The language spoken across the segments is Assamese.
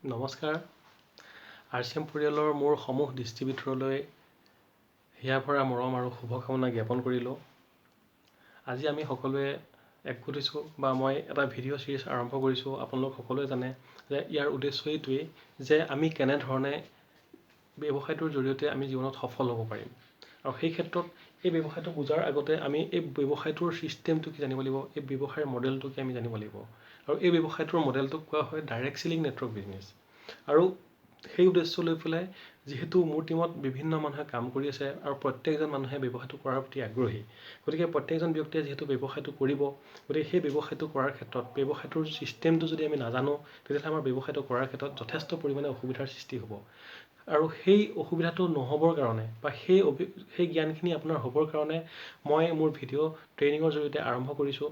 নমস্কাৰ। RCM পৰিয়ালৰ মোৰ সমূহ ডিষ্ট্ৰিবিউটৰলৈ হিয়া ভৰা মৰম আৰু শুভকামনা জ্ঞাপন কৰিলোঁ। আজি আমি সকলোৱে একগোট হৈছোঁ বা মই এটা ভিডিঅ' চিৰিজ আৰম্ভ কৰিছোঁ। আপোনালোক সকলোৱে জানে যে ইয়াৰ উদ্দেশ্য এইটোৱেই যে আমি কেনেধৰণে ব্যৱসায়টোৰ জৰিয়তে আমি জীৱনত সফল হ'ব পাৰিম। আৰু সেই ক্ষেত্ৰত এই ব্যৱসায়টো বুজাৰ আগতে আমি এই ব্যৱসায়টোৰ ছিষ্টেমটো কি জানিব লাগিব, এই ব্যৱসায়ৰ মডেলটো কি আমি জানিব লাগিব। আৰু এই ব্যৱসায়টোৰ মডেলটোক কোৱা হয় ডাইৰেক্ট চেলিং নেটৱৰ্ক বিজনেছ। আৰু সেই উদ্দেশ্য লৈ পেলাই যিহেতু মোৰ টীমত বিভিন্ন মানুহে কাম কৰি আছে আৰু প্ৰত্যেকজন মানুহে ব্যৱসায়টো কৰাৰ প্ৰতি আগ্ৰহী, গতিকে প্ৰত্যেকজন ব্যক্তিয়ে যিহেতু ব্যৱসায়টো কৰিব, গতিকে সেই ব্যৱসায়টো কৰাৰ ক্ষেত্ৰত ব্যৱসায়টোৰ ছিষ্টেমটো যদি আমি নাজানো, তেতিয়াহ'লে আমাৰ ব্যৱসায়টো কৰাৰ ক্ষেত্ৰত যথেষ্ট পৰিমাণে অসুবিধাৰ সৃষ্টি হ'ব। আৰু সেই অসুবিধাটো নহ'বৰ কাৰণে বা সেই জ্ঞানখিনি আপোনাৰ হ'বৰ কাৰণে মই মোৰ ভিডিঅ' ট্ৰেইনিঙৰ জৰিয়তে আৰম্ভ কৰিছোঁ।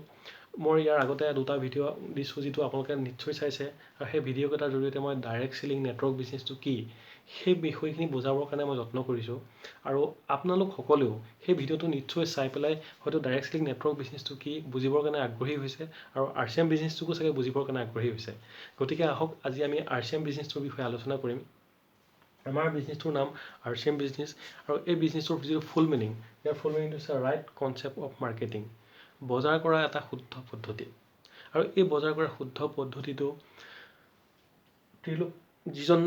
মই ইয়াৰ আগতে দুটা ভিডিঅ' দিছোঁ, যিটো আপোনালোকে নিশ্চয় চাইছে। আৰু সেই ভিডিঅ'কেইটাৰ জৰিয়তে মই ডাইৰেক্ট চেলিং নেটৱৰ্ক বিজনেছটো কি, সেই বিষয়খিনি বুজাবৰ কাৰণে মই যত্ন কৰিছোঁ। আৰু আপোনালোক সকলেও সেই ভিডিঅ'টো নিশ্চয় চাই পেলাই হয়তো ডাইৰেক্ট চেলিং নেটৱৰ্ক বিজনেছটো কি বুজিবৰ কাৰণে আগ্ৰহী হৈছে আৰু RCM বিজনেছটোকো চাগে বুজিবৰ কাৰণে আগ্ৰহী হৈছে। গতিকে আহক আজি আমি RCM বিজনেছটোৰ বিষয়ে আলোচনা কৰিম। আমাৰ বিজনেছটোৰ নাম RCM বিজনেছ। আৰু এই বিজনেছটোৰ যিটো ফুল মিনিং, ইয়াৰ ফুল মিনিংটো হৈছে ৰাইট কনচেপ্ট অফ মাৰ্কেটিং, বজাৰ কৰা এটা শুদ্ধ পদ্ধতি। আৰু এই বজাৰ কৰা শুদ্ধ পদ্ধতিটো যিজন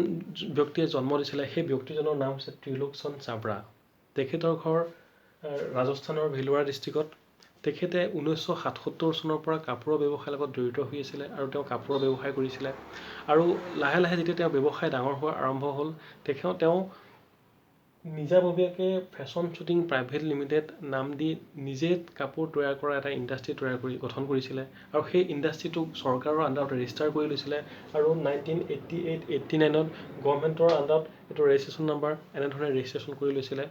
ব্যক্তিয়ে জন্ম দিছিলে সেই ব্যক্তিজনৰ নাম হৈছে ত্ৰিলোকচন্দ চাবৰা। তেখেতৰ ঘৰ ৰাজস্থানৰ ভেলোৰা ডিষ্ট্ৰিক্টত। তেখেতে 1977 চনৰ পৰা কাপোৰৰ ব্যৱসায়ৰ লগত জড়িত হৈ আছিলে আৰু তেওঁ কাপোৰৰ ব্যৱসায় কৰিছিলে। আৰু লাহে লাহে যেতিয়া তেওঁ ব্যৱসায় ডাঙৰ হোৱা আৰম্ভ হ'ল, তেওঁ নিজাববীয়াকৈ ফেশ্বন শ্বুটিং প্ৰাইভেট লিমিটেড নাম দি নিজে কাপোৰ তৈয়াৰ কৰা এটা ইণ্ডাষ্ট্ৰী গঠন কৰিছিলে। আৰু সেই ইণ্ডাষ্ট্ৰিটোক চৰকাৰৰ আণ্ডাৰত ৰেজিষ্টাৰ কৰি লৈছিলে। আৰু 1988-89ত গভৰ্ণমেণ্টৰ আণ্ডাৰত এইটো ৰেজিষ্ট্ৰেশ্যন নাম্বাৰ এনেধৰণে ৰেজিষ্ট্ৰেশ্যন কৰি লৈছিলে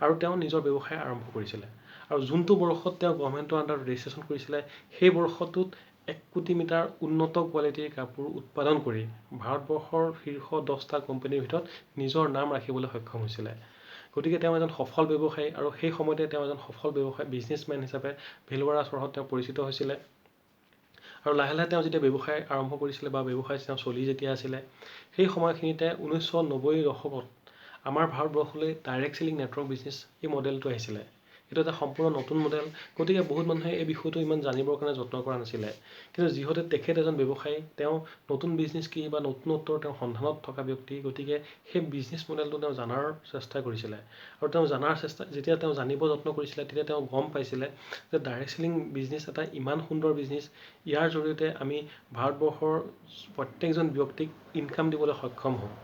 আৰু তেওঁ নিজৰ ব্যৱসায় আৰম্ভ কৰিছিলে। আৰু যোনটো বৰ্ষত তেওঁ গভৰ্ণমেণ্টৰ আণ্ডাৰত ৰেজিষ্ট্ৰেশ্যন কৰিছিলে, সেই বৰ্ষটোত 1 কোটি মিটাৰ উন্নত কোৱালিটিৰ কাপোৰ উৎপাদন কৰি ভাৰতবৰ্ষৰ শীৰ্ষ 10টা কোম্পানীৰ ভিতৰত নিজৰ নাম ৰাখিবলৈ সক্ষম হৈছিলে। গতিকে তেওঁ এজন সফল ব্যৱসায়ী আৰু সেই সময়তে তেওঁ এজন সফল বিজনেছমেন হিচাপে ভেলোৱাৰা চহৰত তেওঁ পৰিচিত হৈছিলে। আৰু লাহে লাহে তেওঁ যেতিয়া ব্যৱসায় আৰম্ভ কৰিছিলে বা ব্যৱসায় তেওঁ চলি যেতিয়া আছিলে, সেই সময়খিনিতে 1990ৰ দশকত আমাৰ ভাৰতবৰ্ষলৈ ডাইৰেক্ট চেলিং নেটৱৰ্ক বিজনেছ এই মডেলটো আহিছিলে। এইটো এটা সম্পূৰ্ণ নতুন মডেল। গতিকে বহুত মানুহে এই বিষয়টো ইমান জানিবৰ কাৰণে যত্ন কৰা নাছিলে। কিন্তু যিহেতু তেখেত এজন ব্যৱসায়ী, তেওঁ নতুন বিজনেছ কি বা নতুনত্বৰ তেওঁ সন্ধানত থকা ব্যক্তি, গতিকে সেই বিজনেছ মডেলটো তেওঁ জনাৰ চেষ্টা কৰিছিলে। আৰু তেওঁ যেতিয়া তেওঁ জানিব যত্ন কৰিছিলে, তেতিয়া তেওঁ গম পাইছিলে যে ডাইৰেক্ট চেলিং বিজনেছ এটা ইমান সুন্দৰ বিজনেছ, ইয়াৰ জৰিয়তে আমি ভাৰতবৰ্ষৰ প্ৰত্যেকজন ব্যক্তিক ইনকাম দিবলৈ সক্ষম হওঁ।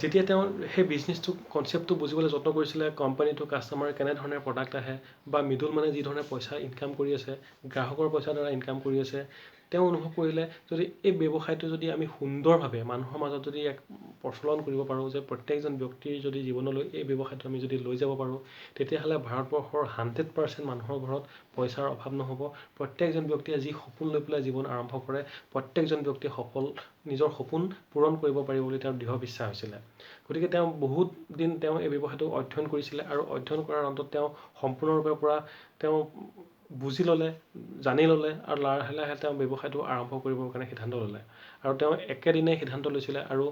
যেতিয়া তেওঁ সেই বিজনেছটো কনচেপ্টটো বুজিবলৈ যত্ন কৰিছিলে, কোম্পানীটো কাষ্টমাৰ কেনেধৰণে প্ৰডাক্ট আহে বা মিডল মানে যি ধৰণে পইচা ইনকাম কৰি আছে, গ্ৰাহকৰ পইচাৰ দ্বাৰা ইনকাম কৰি আছে, তেওঁ অনুভৱ কৰিলে যদি এই ব্যৱসায়টো যদি আমি সুন্দৰভাৱে মানুহৰ মাজত যদি এক প্ৰচলন কৰিব পাৰোঁ, যে প্ৰত্যেকজন ব্যক্তিৰ যদি জীৱনলৈ এই ব্যৱসায়টো আমি যদি লৈ যাব পাৰোঁ, তেতিয়াহ'লে ভাৰতবৰ্ষৰ 100% মানুহৰ ঘৰত পইচাৰ অভাৱ নহ'ব। প্ৰত্যেকজন ব্যক্তিয়ে যি সপোন লৈ পেলাই জীৱন আৰম্ভ কৰে, প্ৰত্যেকজন ব্যক্তিয়ে নিজৰ সপোন পূৰণ কৰিব পাৰিব বুলি তেওঁৰ দৃঢ় বিশ্বাস হৈছিলে। গতিকে তেওঁ বহুত দিন তেওঁ এই ব্যৱসায়টো অধ্যয়ন কৰিছিলে আৰু অধ্যয়ন কৰাৰ অন্তত তেওঁ সম্পূৰ্ণৰূপে পৰা তেওঁ বুজি ল'লে, জানি ল'লে আৰু লাহে লাহে তেওঁ ব্যৱসায়টো আৰম্ভ কৰিবৰ কাৰণে সিদ্ধান্ত ল'লে। আৰু তেওঁ একেদিনাই সিদ্ধান্ত লৈছিলে আৰু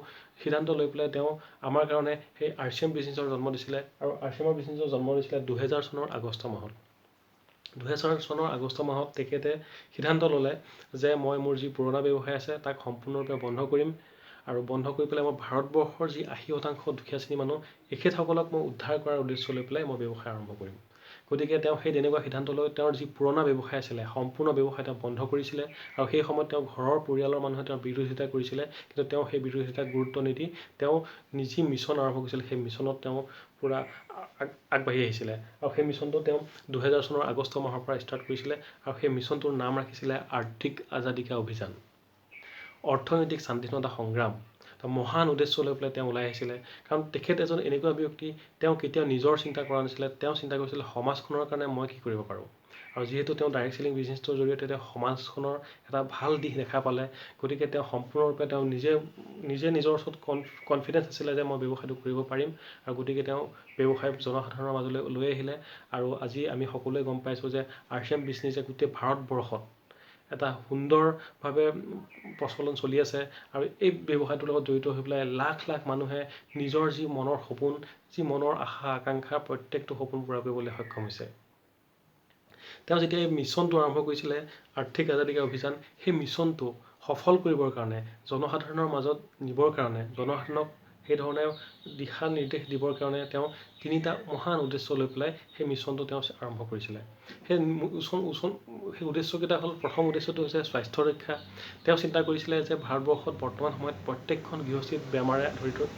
সিদ্ধান্ত লৈ পেলাই তেওঁ আমাৰ কাৰণে সেই RCM বিজনেছৰ জন্ম দিছিলে। আৰু RCM বিজনেছৰ জন্ম দিছিলে 2000 চনৰ আগষ্ট মাহত। 2000 চনৰ আগষ্ট মাহত তেখেতে সিদ্ধান্ত ল'লে যে মই মোৰ যি পুৰণা ব্যৱসায় আছে তাক সম্পূৰ্ণৰূপে বন্ধ কৰিম আৰু বন্ধ কৰি পেলাই মই ভাৰতবৰ্ষৰ যি 80% দুখীয়া শ্ৰেণীৰ মানুহ, এখেতসকলক মই উদ্ধাৰ কৰাৰ উদ্দেশ্য লৈ পেলাই মই ব্যৱসায় আৰম্ভ কৰিম। গতিকে তেওঁ সেই তেনেকুৱা সিদ্ধান্ত লৈ তেওঁৰ যি পুৰণা ব্যৱসায় আছিলে, সম্পূৰ্ণ ব্যৱসায় তেওঁ বন্ধ কৰিছিলে। আৰু সেই সময়ত তেওঁ ঘৰৰ পৰিয়ালৰ মানুহে তেওঁৰ বিৰোধিতা কৰিছিলে, কিন্তু তেওঁ সেই বিৰোধিতাক গুৰুত্ব নিদি তেওঁ যি মিছন আৰম্ভ কৰিছিলে, সেই মিছনত তেওঁ পূৰা আগবাঢ়ি আহিছিলে। আৰু সেই মিছনটো তেওঁ 2000 চনৰ আগষ্ট মাহৰ পৰা ষ্টাৰ্ট কৰিছিলে। আৰু সেই মিছনটোৰ নাম ৰাখিছিলে আৰ্থিক আজাদী কা অভিযান, অৰ্থনৈতিক স্বাধীনতা সংগ্ৰাম। মহান উদ্দেশ্য লৈ পেলাই তেওঁ ওলাই আহিছিলে। কাৰণ তেখেত এজন এনেকুৱা ব্যক্তি, তেওঁ কেতিয়াও নিজৰ চিন্তা কৰা নাছিলে, তেওঁ চিন্তা কৰিছিলে সমাজখনৰ কাৰণে মই কি কৰিব পাৰোঁ। আৰু যিহেতু তেওঁ ডাইৰেক্ট চেলিং বিজনেছটোৰ জৰিয়তে তেওঁ সমাজখনৰ এটা ভাল দিশ দেখা পালে, গতিকে তেওঁ সম্পূৰ্ণৰূপে তেওঁ নিজে নিজৰ ওচৰত কনফিডেঞ্চ আছিলে যে মই ব্যৱসায়টো কৰিব পাৰিম। আৰু গতিকে তেওঁ ব্যৱসায় জনসাধাৰণৰ মাজলৈ লৈ আহিলে। আৰু আজি আমি সকলোৱে গম পাইছোঁ যে RCM বিজনেছে গোটেই ভাৰতবৰ্ষত এটা সুন্দৰভাৱে প্ৰচলন চলি আছে আৰু এই ব্যৱসায়টোৰ লগত জড়িত হৈ পেলাই লাখ লাখ মানুহে নিজৰ যি মনৰ সপোন, যি মনৰ আশা আকাংক্ষা প্ৰত্যেকটো সপোন পূৰা কৰিবলৈ সক্ষম হৈছে। তেওঁ যেতিয়া এই মিছনটো আৰম্ভ কৰিছিলে আৰ্থিক আজাদীকা অভিযান, সেই মিছনটো সফল কৰিবৰ কাৰণে, জনসাধাৰণৰ মাজত নিবৰ কাৰণে, জনসাধাৰণক সেইধৰণে দিশা নিৰ্দেশ দিবৰ কাৰণে তেওঁ 3টা মহান উদ্দেশ্য লৈ পেলাই সেই মিছনটো তেওঁ আৰম্ভ কৰিছিলে। সেই উদ্দেশ্যকেইটা হ'ল, প্ৰথম উদ্দেশ্যটো হৈছে স্বাস্থ্য ৰক্ষা। তেওঁ চিন্তা কৰিছিলে যে ভাৰতবৰ্ষত বৰ্তমান সময়ত প্ৰত্যেকখন গৃহস্থীত বেমাৰে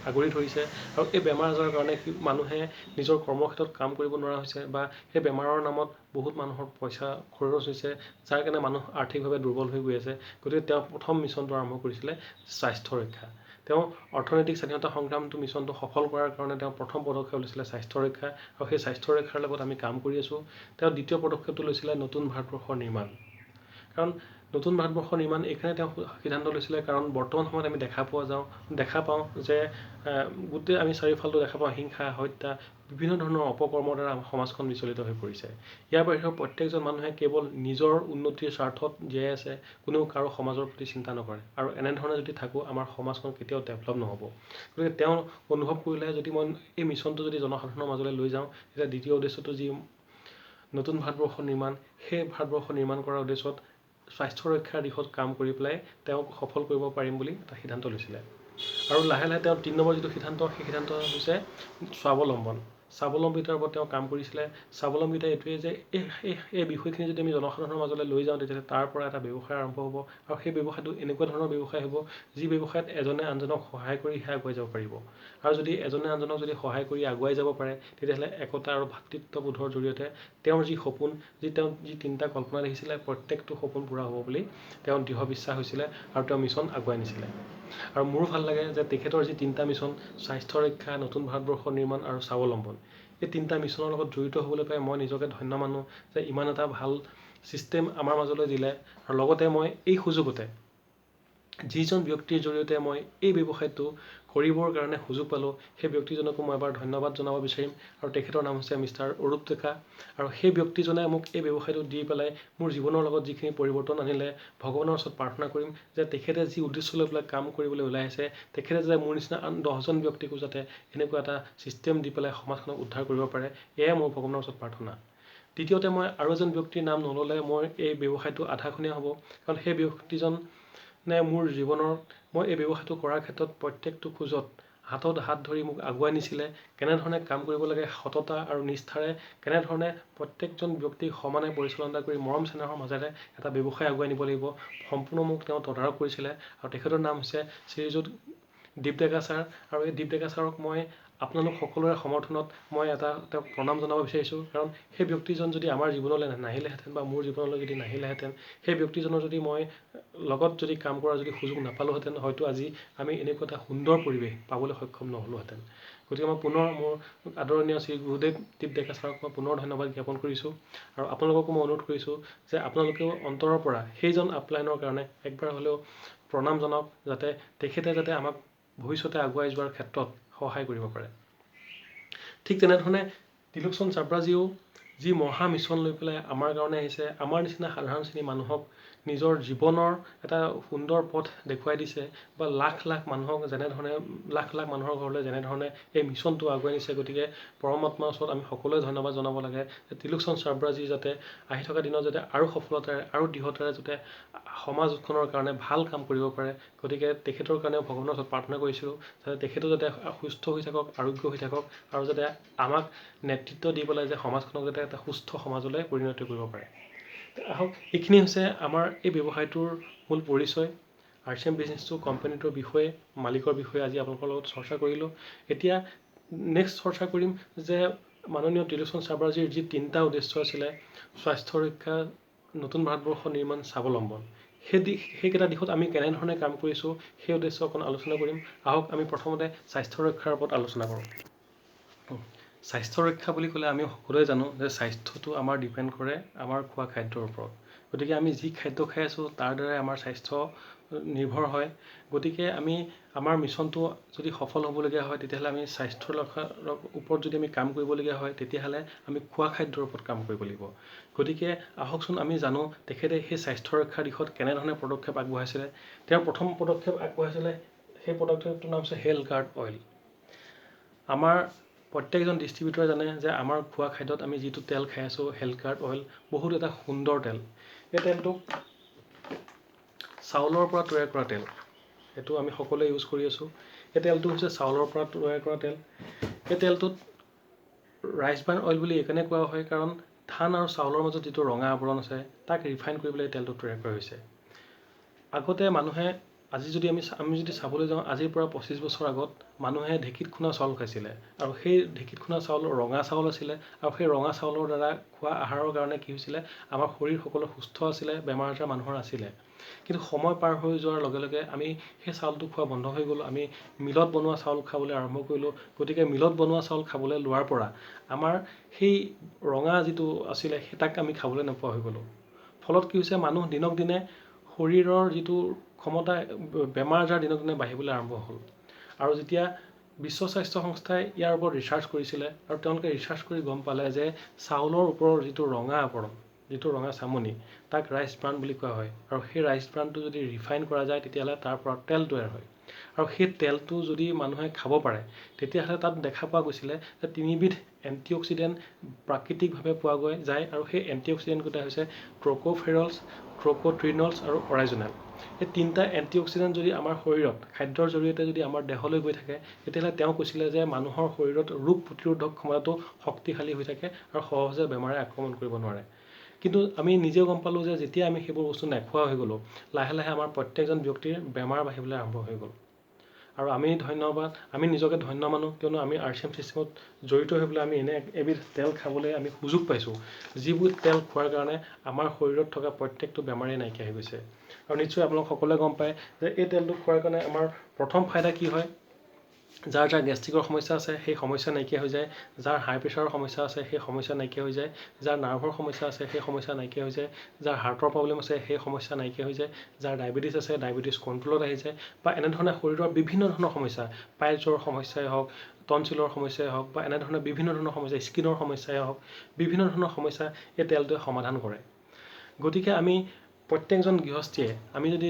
আগুৰি ধৰিছে আৰু এই বেমাৰ আজাৰৰ কাৰণে মানুহে নিজৰ কৰ্মক্ষেত্ৰত কাম কৰিব নোৱাৰা হৈছে বা সেই বেমাৰৰ নামত বহুত মানুহৰ পইচা খৰচ হৈছে, যাৰ কাৰণে মানুহ আৰ্থিকভাৱে দুৰ্বল হৈ গৈ আছে। গতিকে তেওঁ প্ৰথম মিছনটো আৰম্ভ কৰিছিলে স্বাস্থ্য ৰক্ষা। তেওঁ অৰ্থনৈতিক স্বাধীনতা সংগ্ৰামটো মিছনটো সফল কৰাৰ কাৰণে তেওঁ প্ৰথম পদক্ষেপ লৈছিলে স্বাস্থ্য ৰক্ষা, আৰু সেই স্বাস্থ্য ৰক্ষাৰ লগত আমি কাম কৰি আছোঁ। তেওঁ দ্বিতীয় পদক্ষেপটো লৈছিলে নতুন ভাৰতবৰ্ষৰ নিৰ্মাণ। কাৰণ নতুন ভাৰতবৰ্ষৰ নিৰ্মাণ এইকাৰণে তেওঁ সিদ্ধান্ত লৈছিলে কাৰণ বৰ্তমান সময়ত আমি দেখা পাওঁ যে গোটেই আমি চাৰিওফালটো দেখা পাওঁ হিংসা, হত্যা, বিভিন্ন ধৰণৰ অপকৰ্মৰ দ্বাৰা সমাজখন বিচলিত হৈ পৰিছে। ইয়াৰ বাহিৰেও প্ৰত্যেকজন মানুহে কেৱল নিজৰ উন্নতিৰ স্বাৰ্থত জীয়াই আছে, কোনেও কাৰো সমাজৰ প্ৰতি চিন্তা নকৰে, আৰু এনেধৰণে যদি থাকোঁ আমাৰ সমাজখন কেতিয়াও ডেভেলপ নহ'ব। গতিকে তেওঁ অনুভৱ কৰিলে যদি মই এই মিছনটো যদি জনসাধাৰণৰ মাজলৈ লৈ যাওঁ, তেতিয়া দ্বিতীয় উদ্দেশ্যটো যি নতুন ভাৰতবৰ্ষ নিৰ্মাণ, সেই ভাৰতবৰ্ষ নিৰ্মাণ কৰাৰ উদ্দেশ্যত স্বাস্থ্য ৰক্ষাৰ দিশত কাম কৰি পেলাই তেওঁক সফল কৰিব পাৰিম বুলি এটা সিদ্ধান্ত লৈছিলে। আৰু লাহে লাহে তেওঁ 3 নম্বৰ যিটো সিদ্ধান্ত, সেই সিদ্ধান্ত হৈছে স্বাৱলম্বন। স্বাৱলম্বিতাৰ ওপৰত তেওঁ কাম কৰিছিলে। স্বাৱলম্বিতা এইটোৱে যে এই বিষয়খিনি যদি আমি জনসাধাৰণৰ মাজলৈ লৈ যাওঁ, তেতিয়াহ'লে তাৰ পৰা এটা ব্যৱসায় আৰম্ভ হ'ব, আৰু সেই ব্যৱসায়টো এনেকুৱা ধৰণৰ ব্যৱসায় হ'ব যি ব্যৱসায়ত এজনে আনজনক সহায় কৰিহে আগুৱাই যাব পাৰিব। আৰু যদি এজনে আনজনক যদি সহায় কৰি আগুৱাই যাব পাৰে, তেতিয়াহ'লে একতা আৰু ভাতৃত্ববোধৰ জৰিয়তে তেওঁৰ যি সপোন, তেওঁ যি 3টা কল্পনা দেখিছিলে, প্ৰত্যেকটো সপোন পূৰা হ'ব বুলি তেওঁৰ দৃঢ় বিশ্বাস হৈছিলে আৰু তেওঁ মিছন আগুৱাই নিছিলে। আৰু মোৰো ভাল লাগে যে তেখেতৰ যি 3টা মিছন, স্বাস্থ্য ৰক্ষা, নতুন ভাৰতবৰ্ষ নিৰ্মাণ আৰু স্বাৱলম্বন, এই 3টা মিছনৰ লগত জড়িত হ'বলৈ পাই মই নিজকে ধন্য মানো যে ইমান এটা ভাল ছিষ্টেম আমাৰ মাজলৈ দিলে। আৰু লগতে মই এই সুযোগতে যিজন ব্যক্তিৰ জৰিয়তে মই এই ব্যৱসায়টো কৰিবৰ কাৰণে সুযোগ পালোঁ, সেই ব্যক্তিজনকো মই এবাৰ ধন্যবাদ জনাব বিচাৰিম, আৰু তেখেতৰ নাম হৈছে মিষ্টাৰ অৰূপ ডেকা। আৰু সেই ব্যক্তিজনে মোক এই ব্যৱসায়টো দি পেলাই মোৰ জীৱনৰ লগত যিখিনি পৰিৱৰ্তন আনিলে, ভগৱানৰ ওচৰত প্ৰাৰ্থনা কৰিম যে তেখেতে যি উদ্দেশ্য লৈ পেলাই কাম কৰিবলৈ ওলাই আছে, তেখেতে যে মোৰ নিচিনা আন 10জন ব্যক্তিকো যাতে এনেকুৱা এটা ছিষ্টেম দি পেলাই সমাজখনক উদ্ধাৰ কৰিব পাৰে, এয়াই মোৰ ভগৱানৰ ওচৰত প্ৰাৰ্থনা। দ্বিতীয়তে মই আৰু এজন ব্যক্তিৰ নাম নল'লে মই এই ব্যৱসায়টো আধাখনীয়া হ'ব, কাৰণ সেই ব্যক্তিজনে মোৰ জীৱনৰ, মই এই ব্যৱসায়টো কৰাৰ ক্ষেত্ৰত প্ৰত্যেকটো খোজত হাতত হাত ধৰি মোক আগুৱাই নিছিলে। কেনেধৰণে কাম কৰিব লাগে সততা আৰু নিষ্ঠাৰে, কেনেধৰণে প্ৰত্যেকজন ব্যক্তিক সমানে পৰিচালনা কৰি মৰম চেনেহৰ মাজেৰে এটা ব্যৱসায় আগুৱাই নিব লাগিব, সম্পূৰ্ণ মোক তেওঁ তদাৰক কৰিছিলে। আৰু তেখেতৰ নাম হৈছে শ্ৰীযুত দীপ ডেকা ছাৰ। আৰু এই দীপ ডেকা ছাৰক মই আপোনালোক সকলোৰে সমৰ্থনত মই তেওঁক প্ৰণাম জনাব বিচাৰিছোঁ, কাৰণ সেই ব্যক্তিজন যদি আমাৰ জীৱনলৈ নাহিলেহেঁতেন বা মোৰ জীৱনলৈ যদি নাহিলেহেঁতেন, সেই ব্যক্তিজনৰ যদি মই লগত যদি কাম কৰাৰ যদি সুযোগ নাপালোহেঁতেন, হয়তো আজি আমি এনেকুৱা এটা সুন্দৰ পৰিৱেশ পাবলৈ সক্ষম নহ'লোহেঁতেন। গতিকে মই পুনৰ মোৰ আদৰণীয় শ্ৰী গুৰুদেৱ দীপ ডেকা ছাৰক মই পুনৰ ধন্যবাদ জ্ঞাপন কৰিছোঁ। আৰু আপোনালোককো মই অনুৰোধ কৰিছোঁ যে আপোনালোকেও অন্তৰৰ পৰা সেইজন আপলাইনৰ কাৰণে একবাৰ হ'লেও প্ৰণাম জনাওক, যাতে তেখেতে যাতে আমাক ভৱিষ্যতে আগুৱাই যোৱাৰ ক্ষেত্ৰত সহায় কৰিব পাৰে। ঠিক তেনেধৰণে ত্ৰিলোকচন্দ চাবৰাজীয়েও যি মহা মিছন লৈ পেলাই আমাৰ কাৰণে আহিছে, আমাৰ নিচিনা সাধাৰণ শ্ৰেণীৰ মানুহক নিজৰ জীৱনৰ এটা সুন্দৰ পথ দেখুৱাই দিছে, বা লাখ লাখ মানুহক লাখ লাখ মানুহৰ ঘৰলৈ যেনেধৰণে এই মিছনটো আগুৱাই নিছে। গতিকে পৰমাত্মাৰ ওচৰত আমি সকলোৱে ধন্যবাদ জনাব লাগে যে ত্ৰিলোকচন্দ চাবৰাজী যাতে আহি থকা দিনত যাতে আৰু সফলতাৰে আৰু দৃঢ়তাৰে যাতে সমাজখনৰ কাৰণে ভাল কাম কৰিব পাৰে। গতিকে তেখেতৰ কাৰণেও ভগৱানৰ ওচৰত প্ৰাৰ্থনা কৰিছিলোঁ যাতে তেখেতো যাতে সুস্থ হৈ থাকক, আৰোগ্য হৈ থাকক, আৰু যাতে আমাক নেতৃত্ব দি পেলাই যে সমাজখনক যাতে এটা সুস্থ সমাজলৈ পৰিণত কৰিব পাৰে। আহক, এইখিনি হৈছে আমাৰ এই ব্যৱসায়টোৰ মূল পৰিচয়। RCM বিজনেছটো কোম্পানীটোৰ বিষয়ে, মালিকৰ বিষয়ে আজি আপোনালোকৰ লগত চৰ্চা কৰিলোঁ। এতিয়া নেক্সট চৰ্চা কৰিম যে মাননীয় ত্ৰিলোকচন্দ চাবৰাজীৰ যি 3টা উদ্দেশ্য আছিলে, স্বাস্থ্য ৰক্ষা, নতুন ভাৰতবৰ্ষ নিৰ্মাণ, স্বাৱলম্বন, সেইকেইটা দিশত আমি কেনেধৰণে কাম কৰিছোঁ সেই উদ্দেশ্য অকণ আলোচনা কৰিম। আহক আমি প্ৰথমতে স্বাস্থ্য ৰক্ষাৰ ওপৰত আলোচনা কৰোঁ। স্বাস্থ্য ৰক্ষা বুলি ক'লে আমি সকলোৱে জানো যে স্বাস্থ্যটো আমাৰ ডিপেণ্ড কৰে আমাৰ খোৱা খাদ্যৰ ওপৰত। গতিকে আমি যি খাদ্য খাই আছোঁ তাৰ দ্বাৰাই আমাৰ স্বাস্থ্য নিৰ্ভৰ হয়। গতিকে আমি আমাৰ মিছনটো যদি সফল হ'বলগীয়া হয় তেতিয়াহ'লে আমি স্বাস্থ্যৰ ওপৰত যদি আমি কাম কৰিবলগীয়া হয় তেতিয়াহ'লে আমি খোৱা খাদ্যৰ ওপৰত কাম কৰিব লাগিব। গতিকে আহকচোন আমি জানো তেখেতে সেই স্বাস্থ্য ৰক্ষাৰ দিশত কেনেধৰণে পদক্ষেপ আগবঢ়াইছিলে। তেওঁৰ প্ৰথম পদক্ষেপ আগবঢ়াইছিলে, সেই পদক্ষেপটোৰ নাম হৈছে হেল্থ গাৰ্ড অইল। আমাৰ প্ৰত্যেকজন ডিষ্ট্ৰিবিউটৰে জানে যে আমাৰ খোৱা খাদ্যত আমি যিটো তেল খাই আছোঁ হেল্থ গাৰ্ড অইল বহুত এটা সুন্দৰ তেল। এই তেলটো চাউলৰ পৰা তৈয়াৰ কৰা তেল, এইটো আমি সকলোৱে ইউজ কৰি আছোঁ। এই তেলটো হৈছে চাউলৰ পৰা তৈয়াৰ কৰা তেল। এই তেলটোত ৰাইচ ব্ৰান অইল বুলি এইকাৰণে কোৱা হয় কাৰণ ধান আৰু চাউলৰ মাজত যিটো ৰঙা আৱৰণ আছে তাক ৰিফাইন কৰি পেলাই এই তেলটো তৈয়াৰ কৰা হৈছে। আগতে মানুহে আমি যদি চাবলৈ যাওঁ আজিৰ পৰা 25 বছৰ আগত মানুহে ঢেঁকীত খুন্দা চাউল খাইছিলে আৰু সেই ঢেঁকীত খুন্দা চাউল ৰঙা চাউল আছিলে আৰু সেই ৰঙা চাউলৰ দ্বাৰা খোৱা আহাৰৰ কাৰণে কি হৈছিলে আমাৰ শৰীৰ সকলো সুস্থ আছিলে, বেমাৰ আজাৰ মানুহৰ আছিলে। কিন্তু সময় পাৰ হৈ যোৱাৰ লগে লগে আমি সেই চাউলটো খোৱা বন্ধ হৈ গ'ল, আমি মিলত বনোৱা চাউল খাবলৈ আৰম্ভ কৰিলোঁ। গতিকে মিলত বনোৱা চাউল খাবলৈ লোৱাৰ পৰা আমাৰ সেই ৰঙা যিটো আছিলে তাক আমি খাবলৈ নোপোৱা হৈ গ'লোঁ। ফলত কি হৈছে মানুহ দিনক দিনে শৰীৰৰ যিটো ক্ষমতা, বেমাৰ আজাৰ দিনক দিনে বাঢ়িবলৈ আৰম্ভ হ'ল। আৰু যেতিয়া বিশ্ব স্বাস্থ্য সংস্থাই ইয়াৰ ওপৰত ৰিচাৰ্চ কৰিছিলে আৰু তেওঁলোকে ৰিচাৰ্চ কৰি গম পালে যে চাউলৰ ওপৰৰ যিটো ৰঙা আৱৰণ, যিটো ৰঙা চামনি তাক ৰাইচ ব্ৰান বুলি কোৱা হয় আৰু সেই ৰাইচ ব্ৰানটো যদি ৰিফাইন কৰা যায় তেতিয়াহ'লে তাৰ পৰা তেল তৈয়াৰ হয়। আৰু সেই তেলটো যদি মানুহে খাব পাৰে তেতিয়াহ'লে তাত দেখা পোৱা গৈছিলে যে 3বিধ এণ্টিঅক্সিডেণ্ট প্ৰাকৃতিকভাৱে পোৱা যায় আৰু সেই এণ্টিঅক্সিডেণ্টকেইটা হৈছে ট্ৰক'ফেৰলছ, ট্ৰক'ট্ৰিনলছ আৰু অৰাইজনেল। এই 3টা এণ্টিঅক্সিডেণ্ট যদি আমাৰ শৰীৰত খাদ্যৰ জৰিয়তে যদি আমাৰ দেহলৈ গৈ থাকে তেতিয়াহ'লে তেওঁ কৈছিলে যে মানুহৰ শৰীৰত ৰোগ প্ৰতিৰোধক ক্ষমতাটো শক্তিশালী হৈ থাকে আৰু সহজে বেমাৰে আক্ৰমণ কৰিব নোৱাৰে। কিন্তু আমি নিজেও গম পালোঁ যে যেতিয়া আমি সেইবোৰ বস্তু নোখোৱা হৈ গ'লোঁ লাহে লাহে আমাৰ প্ৰত্যেকজন ব্যক্তিৰ বেমাৰ বাঢ়িবলৈ আৰম্ভ হৈ গ'ল। আৰু আমি নিজকে ধন্য মানো কিয়নো আমি RCM চিষ্টেমত জড়িত হৈ পেলাই আমি এবিধ তেল খাবলৈ আমি সুযোগ পাইছোঁ, যিবোৰ তেল খোৱাৰ কাৰণে আমাৰ শৰীৰত থকা প্ৰত্যেকটো বেমাৰেই নাইকিয়া হৈ গৈছে। আৰু নিশ্চয় আপোনালোক সকলোৱে গম পায় যে এই তেলটো খোৱাৰ কাৰণে আমাৰ প্ৰথম ফাইদা কি হয়, যাৰ গেষ্ট্ৰিকৰ সমস্যা আছে সেই সমস্যা নাইকিয়া হৈ যায়, যাৰ হাই প্ৰেছাৰৰ সমস্যা আছে সেই সমস্যা নাইকিয়া হৈ যায়, যাৰ নাৰ্ভৰ সমস্যা আছে সেই সমস্যা নাইকিয়া হৈ যায়, যাৰ হাৰ্টৰ প্ৰব্লেম আছে সেই সমস্যা নাইকিয়া হৈ যায়, যাৰ ডায়েবেটিছ আছে ডায়েবেটিছ কণ্ট্ৰলত আহি যায়, বা এনেধৰণে শৰীৰৰ বিভিন্ন ধৰণৰ সমস্যা, পাইলছৰ সমস্যাই হওক, টনচিলৰ সমস্যাই হওক বা এনেধৰণে বিভিন্ন ধৰণৰ সমস্যা, স্কিনৰ সমস্যাই হওক, বিভিন্ন ধৰণৰ সমস্যা এই তেলটোৱে সমাধান কৰে। গতিকে আমি প্ৰত্যেকজন গৃহস্থীয়ে আমি যদি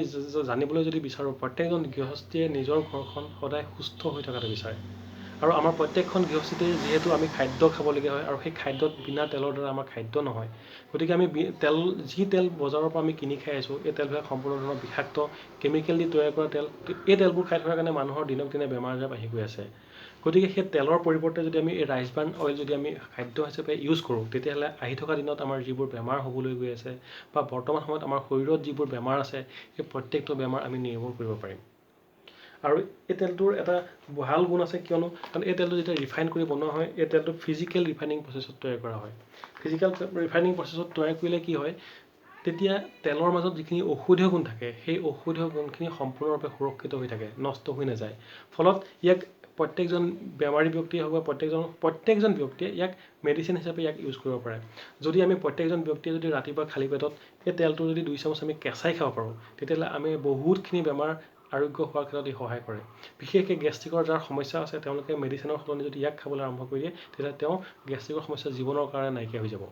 জানিবলৈ যদি বিচাৰোঁ, প্ৰত্যেকজন গৃহস্থীয়ে নিজৰ ঘৰখন সদায় সুস্থ হৈ থকাটো বিচাৰে। আৰু আমাৰ প্ৰত্যেকখন গৃহস্থীতে যিহেতু আমি খাদ্য খাবলগীয়া হয় আৰু সেই খাদ্যত বিনা তেলৰ দ্বাৰা আমাৰ খাদ্য নহয়, গতিকে আমি যি তেল বজাৰৰ পৰা আমি কিনি খাই আছোঁ এই তেলবিলাক সম্পূৰ্ণ ধৰণৰ বিষাক্ত কেমিকেল দি তৈয়াৰ কৰা তেল। এই তেলবোৰ খাই থকাৰ কাৰণে মানুহৰ দিনক দিনে বেমাৰ আজাৰ বাঢ়ি গৈ আছে। গতিকে সেই তেলৰ পৰিৱৰ্তে যদি আমি এই ৰাইচ ব্ৰান অইল যদি আমি খাদ্য হিচাপে ইউজ কৰোঁ তেতিয়াহ'লে আহি থকা দিনত আমাৰ যিবোৰ বেমাৰ হ'বলৈ গৈ আছে বা বৰ্তমান সময়ত আমাৰ শৰীৰত যিবোৰ বেমাৰ আছে সেই প্ৰত্যেকটো বেমাৰ আমি নিৰ্মূল কৰিব পাৰিম। আৰু এই তেলটোৰ এটা ভাল গুণ আছে কিয়নো কাৰণ এই তেলটো যেতিয়া ৰিফাইন কৰি বনোৱা হয় এই তেলটো ফিজিকেল ৰিফাইনিং প্ৰচেছত তৈয়াৰ কৰা হয়। ফিজিকেল ৰিফাইনিং প্ৰচেছত তৈয়াৰ কৰিলে কি হয়, তেতিয়া তেলৰ মাজত যিখিনি ঔষধীয় গুণ থাকে সেই ঔষধীয় গুণখিনি সম্পূৰ্ণৰূপে সুৰক্ষিত হৈ থাকে, নষ্ট হৈ নাযায়। ফলত ইয়াক প্ৰত্যেকজন বেমাৰী ব্যক্তিয়ে হওক বা প্ৰত্যেকজন ব্যক্তিয়ে ইয়াক মেডিচিন হিচাপে ইয়াক ইউজ কৰিব পাৰে। যদি আমি প্ৰত্যেকজন ব্যক্তিয়ে যদি ৰাতিপুৱা খালী পেটত এই তেলটো যদি 2 চামুচ আমি কেঁচাই খাব পাৰোঁ তেতিয়াহ'লে আমি বহুতখিনি বেমাৰ আৰোগ্য হোৱাৰ ক্ষেত্ৰত ই সহায় কৰে। বিশেষকৈ গেষ্ট্ৰিকৰ যাৰ সমস্যা আছে তেওঁলোকে মেডিচিনৰ সলনি যদি ইয়াক খাবলৈ আৰম্ভ কৰি দিয়ে তেতিয়াহ'লে তেওঁ গেষ্ট্ৰিকৰ সমস্যা জীৱনৰ কাৰণে নাইকিয়া হৈ যাব।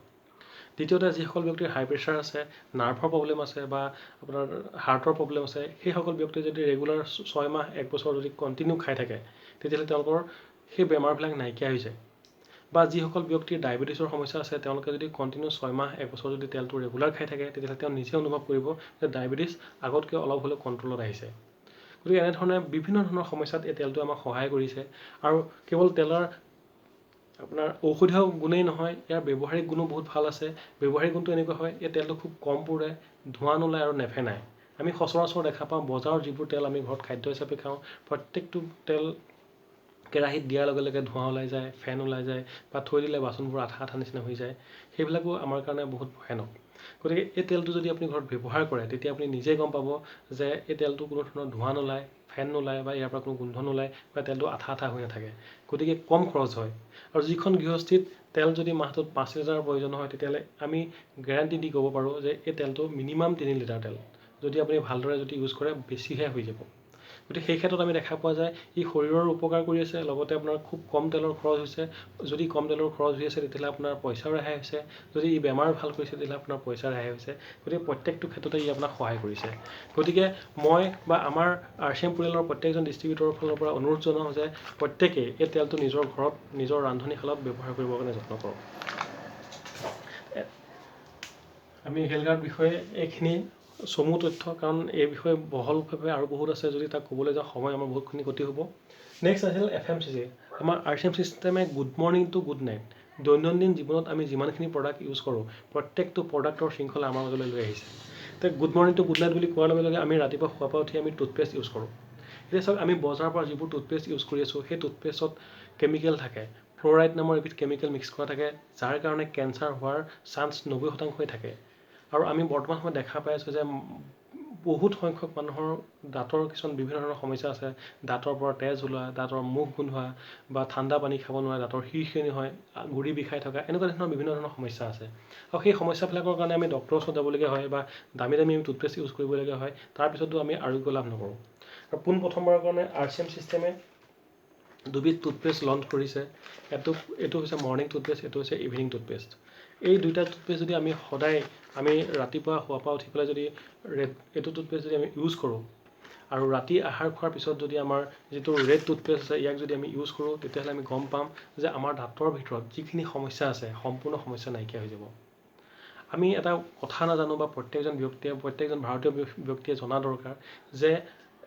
দ্বিতীয়তে যিসকল ব্যক্তিৰ হাই প্ৰেছাৰ আছে, নাৰ্ভৰ প্ৰব্লেম আছে বা আপোনাৰ হাৰ্টৰ প্ৰব্লেম আছে, সেইসকল ব্যক্তিয়ে যদি ৰেগুলাৰ 6 মাহ 1 বছৰ যদি কণ্টিনিউ খাই থাকে তেতিয়াহ'লে তেওঁলোকৰ সেই বেমাৰবিলাক নাইকিয়া হৈ যায়। বা যিসকল ব্যক্তিৰ ডায়েবেটিছৰ সমস্যা আছে তেওঁলোকে যদি কণ্টিনিউ 6 মাহ 1 বছৰ যদি তেলটো ৰেগুলাৰ খাই থাকে তেতিয়াহ'লে তেওঁ নিজে অনুভৱ কৰিব যে ডায়েবেটিছ আগতকৈ অলপ হ'লেও কণ্ট্ৰলত আহিছে। গতিকে এনেধৰণে বিভিন্ন ধৰণৰ সমস্যাত এই তেলটোৱে আমাক সহায় কৰিছে। আৰু কেৱল তেলৰ আপোনাৰ ঔষধীয় গুণেই নহয়, ইয়াৰ ব্যৱহাৰিক গুণো বহুত ভাল আছে। ব্যৱহাৰিক গুণটো এনেকুৱা হয়, এই তেলটো খুব কম পুৰে, ধোঁৱা নোলায় আৰু নেফেনায়। আমি সচৰাচৰ দেখা পাওঁ বজাৰৰ যিবোৰ তেল আমি ঘৰত খাদ্য হিচাপে খাওঁ প্ৰত্যেকটো তেল কেৰাহীত দিয়াৰ লগে লগে ধোঁৱা ওলাই যায়, ফেন ওলাই যায় বা থৈ দিলে বাচনবোৰ আঠা আঠা নিচিনা হৈ যায়, সেইবিলাকো আমাৰ কাৰণে বহুত ভয়ানক। গতিকে এই তেলটো যদি আপুনি ঘৰত ব্যৱহাৰ কৰে তেতিয়া আপুনি নিজেই গম পাব যে এই তেলটো কোনো ধৰণৰ ধোঁৱা নোলায়, ফেন নোলায় বা ইয়াৰ পৰা কোনো গোন্ধ নোলায় বা তেলটো আঠা আঠা হৈ নাথাকে। গতিকে কম খৰচ হয়। আৰু যিখন গৃহস্থীত তেল যদি মাহটোত 5 লিটাৰৰ প্ৰয়োজন হয় তেতিয়াহ'লে আমি গেৰাণ্টি দি ক'ব পাৰোঁ যে এই তেলটো মিনিমাম 3 লিটাৰ তেল। যদি আপুনি ভালদৰে যদি ইউজ কৰে বেছিহে হৈ যাব। গতিকে সেই ক্ষেত্ৰত আমি দেখা পোৱা যায় ই শৰীৰৰ উপকাৰ কৰি আছে, লগতে আপোনাৰ খুব কম তেলৰ খৰচ হৈছে। যদি কম তেলৰ খৰচ হৈ আছে তেতিয়াহ'লে আপোনাৰ পইচাও ৰেহাই হৈছে। যদি ই বেমাৰ ভাল কৰিছে তেতিয়াহ'লে আপোনাৰ পইচা ৰেহাই হৈছে। গতিকে প্ৰত্যেকটো ক্ষেত্ৰতে ই আপোনাক সহায় কৰিছে। গতিকে মই বা আমাৰ RCM পৰিয়ালৰ প্ৰত্যেকজন ডিষ্ট্ৰিবিউটৰৰ ফালৰ পৰা অনুৰোধ জনাওঁ যে প্ৰত্যেকেই এই তেলটো নিজৰ ঘৰত নিজৰ ৰান্ধনীশালত ব্যৱহাৰ কৰিবৰ কাৰণে যত্ন কৰক। আমি হেলগাৰ বিষয়ে এইখিনি চমু তথ্য, কাৰণ এই বিষয়ে বহলভাৱে আৰু বহুত আছে, যদি তাক ক'বলৈ যাওঁ সময় আমাৰ বহুতখিনি ক্ষতি হ'ব। নেক্সট আছিল FMCG। আমাৰ RCM চিষ্টেমে good morning to good night দৈনন্দিন জীৱনত আমি যিমানখিনি প্ৰডাক্ট ইউজ কৰোঁ প্ৰত্যেকটো প্ৰডাক্টৰ শৃংখলা আমাৰ মাজলৈ লৈ আহিছে। Good morning to good night বুলি কোৱাৰ লগে লগে আমি ৰাতিপুৱা শুৱাৰ পৰা উঠি আমি টুথপেষ্ট ইউজ কৰোঁ। এতিয়া চাওক, আমি বজাৰৰ পৰা যিবোৰ টুথপেষ্ট ইউজ কৰি আছোঁ সেই টুথপেষ্টত কেমিকেল থাকে, ফ্ল'ৰাইড নামৰ এবিধ কেমিকেল মিক্স কৰা থাকে, যাৰ কাৰণে কেঞ্চাৰ হোৱাৰ চান্স 90% থাকে। আৰু আমি বৰ্তমান সময়ত দেখা পাই আছোঁ যে বহুত সংখ্যক মানুহৰ দাঁতৰ কিছুমান বিভিন্ন ধৰণৰ সমস্যা আছে। দাঁতৰ পৰা তেজ ওলোৱা, দাঁতৰ মুখ গোন্ধোৱা বা ঠাণ্ডা পানী খাব নোৱাৰে, দাঁতৰ সিৰসিৰণি হয়, গুৰি বিষাই থকা, এনেকুৱা ধৰণৰ বিভিন্ন ধৰণৰ সমস্যা আছে। আৰু সেই সমস্যাবিলাকৰ কাৰণে আমি ডক্টৰৰ ওচৰত যাবলগীয়া হয় বা দামী আমি টুথপেষ্ট ইউজ কৰিবলগীয়া হয়। তাৰপিছতো আমি আৰোগ্য লাভ নকৰোঁ। আৰু পোনপ্ৰথমবাৰৰ কাৰণে RCM চিষ্টেমে দুবিধ টুথপেষ্ট লঞ্চ কৰিছে। এইটো হৈছে মৰ্ণিং টুথপেষ্ট, এইটো হৈছে ইভিনিং টুথপেষ্ট। এই দুইটা টুথপেষ্ট যদি আমি সদায় ৰাতিপুৱা শুৱাৰ পৰা উঠি পেলাই যদি এইটো টুথপেষ্ট যদি আমি ইউজ কৰোঁ আৰু ৰাতি আহাৰ খোৱাৰ পিছত যদি আমাৰ যিটো ৰেড টুথপেষ্ট আছে ইয়াক যদি আমি ইউজ কৰোঁ, তেতিয়াহ'লে আমি গম পাম যে আমাৰ দাঁতৰ ভিতৰত যিখিনি সমস্যা আছে সম্পূৰ্ণ সমস্যা নাইকিয়া হৈ যাব। আমি এটা কথা নাজানো বা প্ৰত্যেকজন ভাৰতীয় ব্যক্তিয়ে জনা দৰকাৰ যে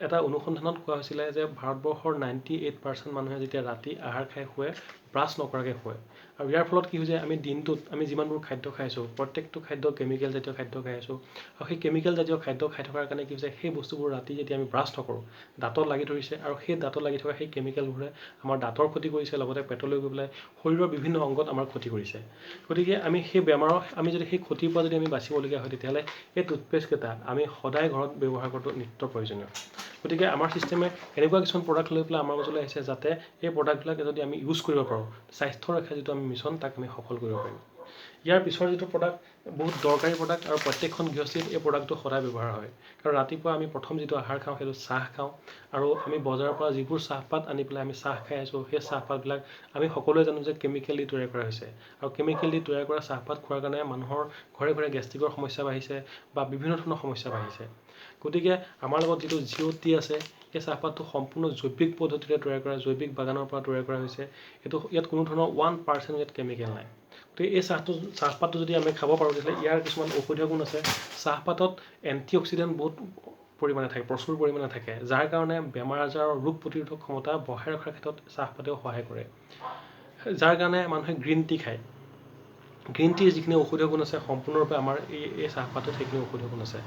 এটা অনুসন্ধানত কোৱা হৈছিলে যে ভাৰতবৰ্ষৰ 98% মানুহে যেতিয়া ৰাতি আহাৰ খাই শুৱে ব্ৰাছ নকৰাকৈ শুৱে। আৰু ইয়াৰ ফলত কি হৈছে, আমি দিনটোত আমি যিমানবোৰ খাদ্য খাইছোঁ প্ৰত্যেকটো খাদ্য কেমিকেল জাতীয় খাদ্য খাই আছোঁ। আৰু সেই কেমিকেল জাতীয় খাদ্য খাই থকাৰ কাৰণে কি হৈছে, সেই বস্তুবোৰ ৰাতি যেতিয়া আমি ব্ৰাছ নকৰোঁ দাঁতত লাগি ধৰিছে, আৰু সেই দাঁতত লাগি থকা সেই কেমিকেলবোৰে আমাৰ দাঁতৰ ক্ষতি কৰিছে, লগতে পেটলৈ গৈ পেলাই শৰীৰৰ বিভিন্ন অংগত আমাৰ ক্ষতি কৰিছে। গতিকে আমি সেই বেমাৰৰ যদি সেই ক্ষতিৰ পৰা যদি আমি বাচিবলগীয়া হয় তেতিয়াহ'লে এই টুথপেষ্টকেইটা আমি সদায় ঘৰত ব্যৱহাৰ কৰাটো নিত্য প্ৰয়োজনীয়। গতিকে আমাৰ চিষ্টেমে এনেকুৱা কিছুমান প্ৰডাক্ট লৈ পেলাই আমাৰ মাজলৈ আহিছে যাতে এই প্ৰডাক্টবিলাক যদি আমি ইউজ কৰিব পাৰোঁ, স্বাস্থ্য ৰক্ষা যিটো আমি মিছন তাক আমি সফল কৰিব পাৰিম। ইয়াৰ পিছৰ যিটো প্ৰডাক্ট বহুত দৰকাৰী প্ৰডাক্ট, আৰু প্ৰত্যেকখন গৃহস্থীত এই প্ৰডাক্টটো সদায় ব্যৱহাৰ হয়। কাৰণ ৰাতিপুৱা আমি প্ৰথম যিটো আহাৰ খাওঁ সেইটো চাহ খাওঁ, আৰু আমি বজাৰৰ পৰা যিবোৰ চাহপাত আনি পেলাই আমি চাহ খাই আছোঁ সেই চাহপাতবিলাক আমি সকলোৱে জানো যে কেমিকেল দি তৈয়াৰ কৰা হৈছে। আৰু কেমিকেল দি তৈয়াৰ কৰা চাহপাত খোৱাৰ কাৰণে মানুহৰ ঘৰে ঘৰে গেষ্ট্ৰিকৰ সমস্যা বাঢ়িছে বা বিভিন্ন ধৰণৰ সমস্যা বাঢ়িছে। গতিকে আমাৰ লগত যিটো GOT আছে এই চাহপাতটো সম্পূৰ্ণ জৈৱিক পদ্ধতিৰে তৈয়াৰ কৰা, জৈৱিক বাগানৰ পৰা তৈয়াৰ কৰা হৈছে। ইয়াত কোনো ধৰণৰ 1% ইয়াত কেমিকেল নাই। গতিকে এই চাহপাতটো যদি আমি খাব পাৰোঁ তেতিয়াহ'লে ইয়াৰ কিছুমান ঔষধীয় গুণ আছে। চাহপাতত এণ্টিঅক্সিডেণ্ট বহুত পৰিমাণে থাকে, প্ৰচুৰ পৰিমাণে থাকে, যাৰ কাৰণে বেমাৰ আজাৰৰ ৰোগ প্ৰতিৰোধক ক্ষমতা বঢ়াই ৰখাৰ ক্ষেত্ৰত চাহপাতেও সহায় কৰে। যাৰ কাৰণে মানুহে গ্ৰীণ টি খায়। গ্ৰীণ টিৰ যিখিনি ঔষধীয় গুণ আছে সম্পূৰ্ণৰূপে আমাৰ এই চাহপাতত সেইখিনি ঔষধীয় গুণ আছে।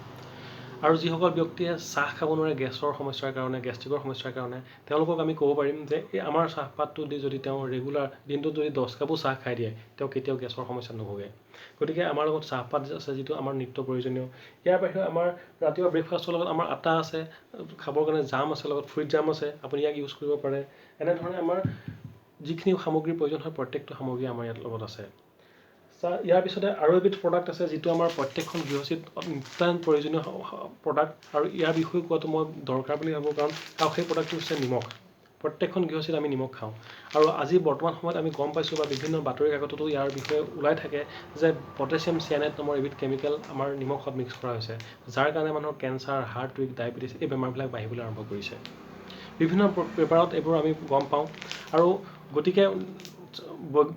আৰু যিসকল ব্যক্তিয়ে চাহ খাব নোৱাৰে গেছৰ সমস্যাৰ কাৰণে, গেষ্ট্ৰিকৰ সমস্যাৰ কাৰণে, তেওঁলোকক আমি ক'ব পাৰিম যে এই আমাৰ চাহপাতটো দি যদি তেওঁ ৰেগুলাৰ দিনটোত যদি 10 কাপো চাহ খাই দিয়ে তেওঁ কেতিয়াও গেছৰ সমস্যাত নুভুগে। গতিকে আমাৰ লগত চাহপাত আছে যিটো আমাৰ নিত্য প্ৰয়োজনীয়। ইয়াৰ বাহিৰে আমাৰ ৰাতিপুৱা ব্ৰেকফাষ্টৰ লগত আমাৰ আটা আছে, খাবৰ কাৰণে জাম আছে, লগত ফ্ৰুইট জাম আছে, আপুনি ইয়াক ইউজ কৰিব পাৰে। এনেধৰণে আমাৰ যিখিনি সামগ্ৰীৰ প্ৰয়োজন হয় প্ৰত্যেকটো সামগ্ৰী আমাৰ ইয়াত লগত আছে। ইয়াৰ পিছতে আৰু এবিধ প্ৰডাক্ট আছে যিটো আমাৰ প্ৰত্যেকখন গৃহস্থীত নিতান্ত প্ৰয়োজনীয় প্ৰডাক্ট, আৰু ইয়াৰ বিষয়ে কোৱাটো মই দৰকাৰ বুলি ভাবোঁ। কাৰণ সেই প্ৰডাক্টটো হৈছে নিমখ। প্ৰত্যেকখন গৃহস্থীত আমি নিমখ খাওঁ, আৰু আজি বৰ্তমান সময়ত আমি গম পাইছোঁ বা বিভিন্ন বাতৰি কাকততো ইয়াৰ বিষয়ে ওলাই থাকে যে পটাছিয়াম চিয়ানাইড নামৰ এবিধ কেমিকেল আমাৰ নিমখত মিক্স কৰা হৈছে, যাৰ কাৰণে মানুহৰ কেঞ্চাৰ, হাৰ্ট উইক, ডায়েবেটিছ এই বেমাৰবিলাক বাঢ়িবলৈ আৰম্ভ কৰিছে। বিভিন্ন পেপাৰত এইবোৰ আমি গম পাওঁ। আৰু গতিকে